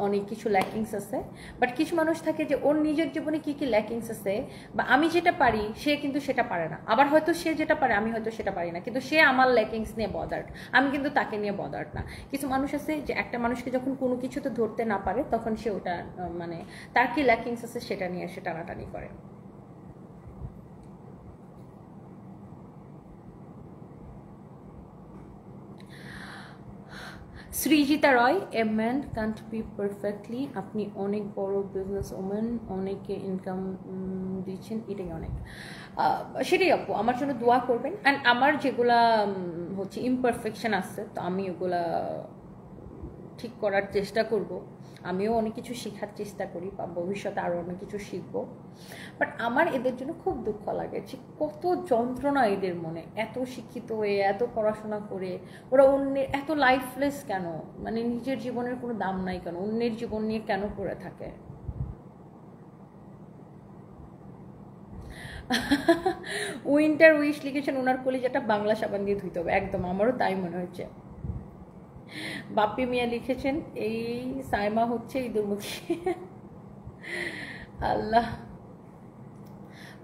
অনেক কিছু ল্যাকিংস আছে। বাট কিছু মানুষ থাকে যে ওর নিজের জীবনে কী কী ল্যাকিংস আছে, বা আমি যেটা পারি সে কিন্তু সেটা পারে না, আবার হয়তো সে যেটা পারে আমি হয়তো সেটা পারি না, কিন্তু সে আমার ল্যাকিংস নিয়ে বদার্ড, আমি কিন্তু তাকে নিয়ে বদার্ড না। কিছু মানুষ আছে যে একটা মানুষকে যখন কোনো কিছুতে ধরতে না পারে, তখন সে ওটা মানে তার কি ল্যাকিংস আছে সেটা নিয়ে সে টানাটানি করে। Srijita Roy, a man can't be perfectly, আপনি অনেক বড় বিজনেস ওম্যান, অনেকে ইনকাম দিচ্ছেন, এটাই অনেক। সেটাই আপু, আমার জন্য দোয়া করবেন। অ্যান্ড আমার যেগুলা হচ্ছে ইমপারফেকশন আছে, তো আমি ওগুলা ঠিক করার চেষ্টা করব। আমিও অনেক কিছু শেখার চেষ্টা করি, বা ভবিষ্যতে আরও অনেক কিছু শিখবো। বাট আমার এদের জন্য খুব দুঃখ লাগে যে কত যন্ত্রণা এদের মনে, এত শিক্ষিত হয়ে এত পড়াশোনা করে ওরা অন্যের এত লাইফলেস কেন, মানে নিজের জীবনের কোনো দাম নাই কেন, অন্যের জীবন নিয়ে কেন পড়ে থাকে? উইন্টার উইশ লিখেছেন, ওনার কলিজাটা বাংলা সাবান দিয়ে ধুইতে হবে, একদম আমারও তাই মনে হচ্ছে। বাপ্পি মিয়া লিখেছেন, এই সাইমা হচ্ছে ইঁদুরমুখী। আল্লাহ।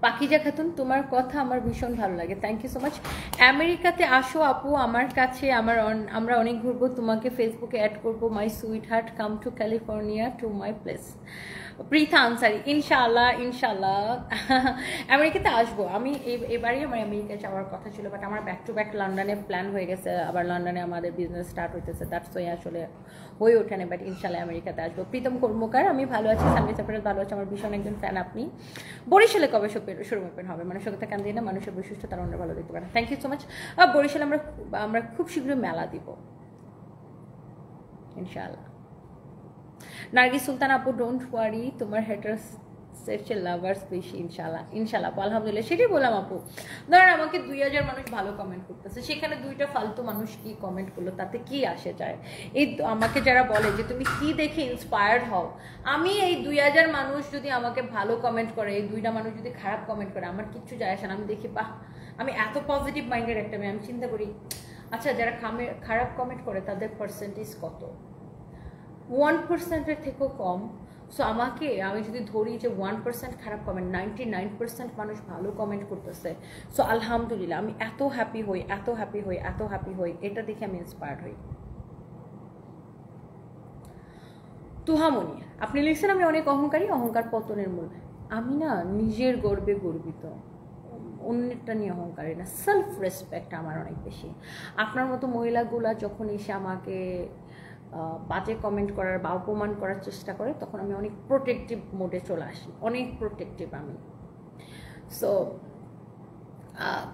পাকিজা খাতুন, তোমার কথা আমার ভীষণ ভালো লাগে, থ্যাংক ইউ সো মাচ। আমেরিকাতে আসো আপু আমার কাছে, আমরা অনেক ঘুরবো, তোমাকে ফেসবুকে অ্যাড করবো, my sweet heart, come to California to my place. Preetha Ansari, ইনশাআল্লাহ ইনশাআল্লাহ আমেরিকাতে আসবো আমি। এবারই আমার আমেরিকা যাওয়ার কথা ছিল, বাট আমার ব্যাক টু ব্যাক লন্ডনে প্ল্যান হয়ে গেছে, আবার লন্ডনে আমাদের বিজনেস স্টার্ট হইতেছে, দ্যাটস ওয়াই আসলে হয়ে ওঠে না, বাট ইনশাআল্লাহ আমেরিকাতে আসবো। প্রীতম কর্মকার, আমি ভালো আছি, সামনে সাপ্রেস ভালো আছে, আমার ভীষণ একজন ফ্যান আপনি। বরিশালে কবে শুরু ওপেন হবে? মানে সত্যতা কান দিয়ে না, মানুষের বৈশিষ্ট্য তারা অন্য ভালো দেখতে পারে, থ্যাংক ইউ সো মাচ। বরিশালে আমরা খুব শীঘ্রই মেলা দিব ইনশাআল্লাহ। নার্গিস সুলতান আপু, ডোন্ট ওয়ারি, তোমার হেটার্স লাভার্স বেশি, ইনশাআল্লাহ ইনশাআল্লাহ আপু, আলহামদুলিল্লাহ। সেটাই বললাম আপু, ধরেন আমাকে 2000 মানুষ ভালো কমেন্ট করতেছে, সেখানে 2টা ফালতু মানুষ কি কমেন্ট করলো, তাতে কি আসে যায়? এই আমাকে যারা বলে যে তুমি কি দেখে ইন্সপায়ার্ড হও, আমি এই 2000 মানুষ যদি আমাকে ভালো কমেন্ট করে, এই 2টা মানুষ যদি খারাপ কমেন্ট করে, আমার কিচ্ছু যায় আসে না। আমি দেখি বাহ, আমি এত পজিটিভ মাইন্ডের একটা মেয়ে, আমি চিন্তা করি আচ্ছা যারা খারাপ কমেন্ট করে তাদের পার্সেন্টেজ কত, 1%-এর থেকেও কম। সো আমি যদি ধরি যে 1% খারাপ কমেন্ট, 99% মানুষ ভালো কমেন্ট করতেছে, সো আলহামদুলিল্লাহ আমি এত হ্যাপি হই, এত হ্যাপি হই, এত হ্যাপি হই, এটা দেখে আমি ইন্সপায়ার্ড হই। তুহামনি, আপনি লিখছেন আমি অনেক অহংকারী, অহংকার পতনের মূল। আমি না নিজের গর্বে গর্বিত, অন্যটা নিয়ে অহংকারী না, সেলফ রেসপেক্ট আমার অনেক বেশি। আপনার মতো মহিলাগুলা যখন এসে আমাকে বাজে কমেন্ট করার বা অপমান করার চেষ্টা করে, তখন আমি অনেক প্রোটেক্টিভ মোডে চলে আসি, অনেক প্রোটেক্টিভ আমি। সো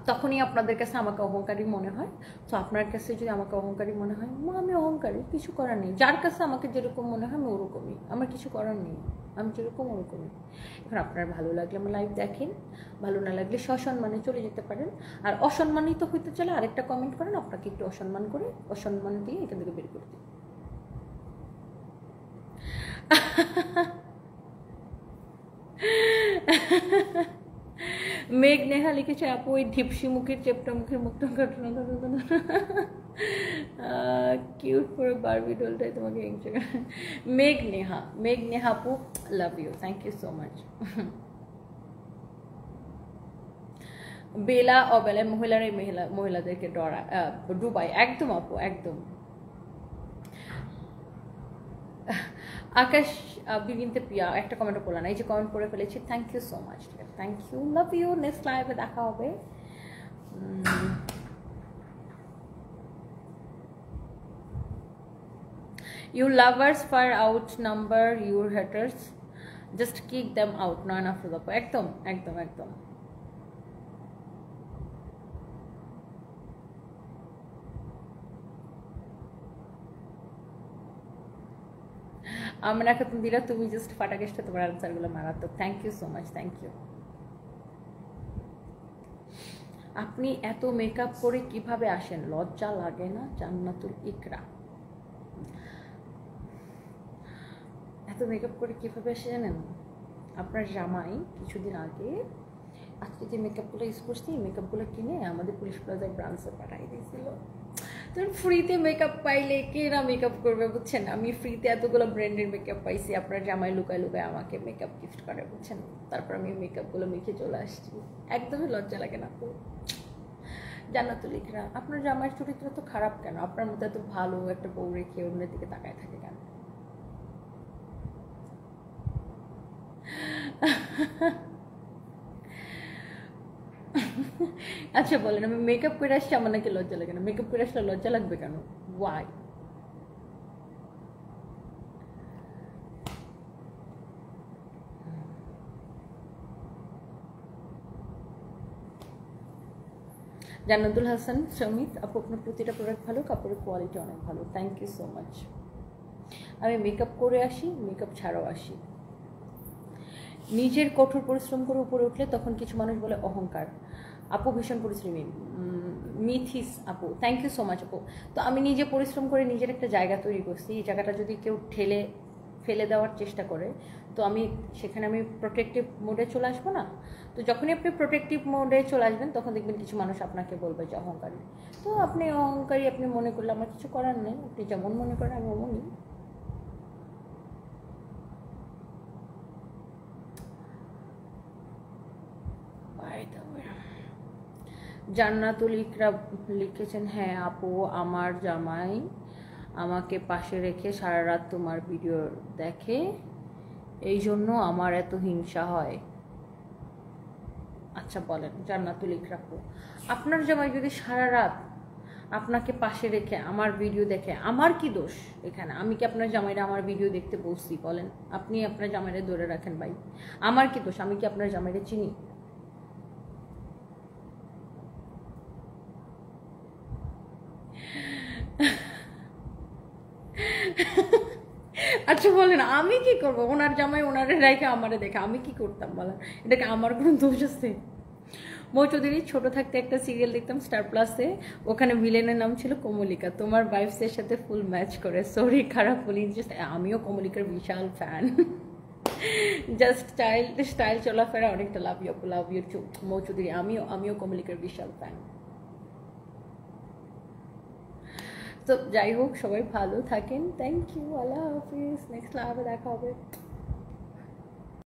তখনই আপনাদের কাছে আমাকে অহংকারী মনে হয়। তো আপনার কাছে যদি আমাকে অহংকারী মনে হয়, আমি অহংকারী, কিছু করার নেই। যার কাছে আমাকে যেরকম মনে হয় আমি ওরকমই, আমার কিছু করার নেই, আমি যেরকম ওরকমই। এখন আপনার ভালো লাগলে আমার লাইভ দেখেন, ভালো না লাগলে সসম্মানে চলে যেতে পারেন। আর অসম্মানিত হইতে চাইলে আরেকটা কমেন্ট করেন, আপনাকে একটু অসম্মান করে, অসম্মান দিয়ে এখান থেকে বের করে দিন। মেঘ নেহা লিখেছে, আপু ওই ঢিপসি মুখের চেপটা মুখের মুখটা ঘটনা কিউট করে বারবি ডলটাই তোমাকে মেঘ নেহা আপু, love you, thank you so much. বেলা অবেলায় মহিলারাই মহিলাদেরকে ডুবাই, একদম আপু, একদম। আকাশ বিবিনতে প্রিয়া একটা কমেন্টও করলাম না, এই যে কমেন্ট করে ফেলেছি, thank you so much, thank you, love you. Next লাইভে দেখা হবে। You lovers far outnumber your haters, just kick them out, নয়ন আফরোজা আপু, একদম একদম একদম। আমরা খাতুন দিলা, তুমি জাস্ট ফাটাকেশটা, তোমার আনসারগুলো মারাত্মক, thank you so much, thank you. আপনি এত মেকআপ করে কিভাবে আসেন, লজ্জা লাগে না? জান্নাতুল ইকরা, এত মেকআপ করে কিভাবে আসে জানেন? আপনার জামাই কিছুদিন আগে আজকে যে মেকআপগুলো ইউজ করছি, মেকআপগুলো কিনে আমাদের পুলিশ প্লাজার ব্রাঞ্চে পাঠিয়ে দিয়েছিল। তখন ফ্রিতে মেকআপ পাইলে কে না মেকআপ করবে, বুঝছেন? আমি ফ্রিতে এতগুলো ব্র্যান্ডের মেকআপ পাইছি, আপনার জামাই লুকায় লুকায় আমাকে মেকআপ গিফট করে, বুঝছেন? তারপর আমি মেকআপগুলো মেখে চলে আসছি, একদমই লজ্জা লাগে না আপু। জান্নাতুল ইকরা, আপনার জামাইয়ের চরিত্র তো খারাপ কেন? আপনার মতো এত ভালো একটা বউ রেখে অন্যের দিকে তাকায় থাকে কেন? আচ্ছা বলেন, আমি মেকআপ করে আসছি, আমার নাকি লজ্জা লাগে না? মেকআপ করে আসলে লজ্জা লাগবে কেন? ওয়াই? জান্নাতুল হাসান সমিত আপু, আপনার প্রতিটা প্রোডাক্ট ভালো, কাপড়ের কোয়ালিটি অনেক ভালো, থ্যাংক ইউ সো মাচ। আমি মেকআপ করে আসি, মেকআপ ছাড়াও আসি। নিজের কঠোর পরিশ্রম করে উপরে উঠলে তখন কিছু মানুষ বলে অহংকার। আপু ভীষণ পরিশ্রমী, মিথিস আপু, থ্যাংক ইউ সো মাচ আপু। তো আমি নিজে পরিশ্রম করে নিজের একটা জায়গা তৈরি করছি, এই জায়গাটা যদি কেউ ফেলে দেওয়ার চেষ্টা করে, তো সেখানে আমি প্রোটেক্টিভ মোডে চলে আসবো না? তো যখনই আপনি প্রোটেক্টিভ মোডে চলে আসবেন, তখন দেখবেন কিছু মানুষ আপনাকে বলবে যে অহংকারী। তো আপনি অহংকারী আপনি মনে করলে আমার কিছু করার নেই, আপনি যেমন মনে করেন আমি অমনই। জান্নাতুল ইকরা লিখেছেন, হ্যাঁ আপু, আমার জামাই আমাকে পাশে রেখে সারা রাত তোমার ভিডিও দেখে, এই জন্য আমার এত হিংসা হয়। আচ্ছা বলেন জান্নাতুল ইকরা আপু, আপনার জামাই যদি সারা রাত আপনাকে পাশে রেখে আমার ভিডিও দেখে, আমার কি দোষ এখানে? আমি কি আপনার জামাইরা আমার ভিডিও দেখতে বলছি? বলেন, আপনি আপনার জামাইরে ধরে রাখেন ভাই, আমার কি দোষ? আমি কি আপনার জামাইরে চিনি? আচ্ছা বলেন, আমি কি করবো? ওনার জামাই ওনারে রেখে আমারে দেখে আমি কি করতাম বলেন? এটাকে আমার কোনো দোষ আছে? মৌ চৌধুরী, ছোট থাকতে একটা সিরিয়াল দেখতাম স্টার প্লাসে, ওখানে ভিলেনের নাম ছিল কমলিকা, তোমার ভাইবসের সাথে ফুল ম্যাচ করে, সরি খারাপ বলি, জাস্ট আমিও কমলিকার বিশাল ফ্যান, জাস্ট স্টাইল চলাফেরা অনেকটা, লাভ ইউ মৌ চৌধুরী, আমিও কমলিকার বিশাল ফ্যান। তো যাই হোক, সবাই ভালো থাকেন, থ্যাংক ইউ, আল্লাহ হাফিজ, নেক্সট লাইভে দেখা হবে।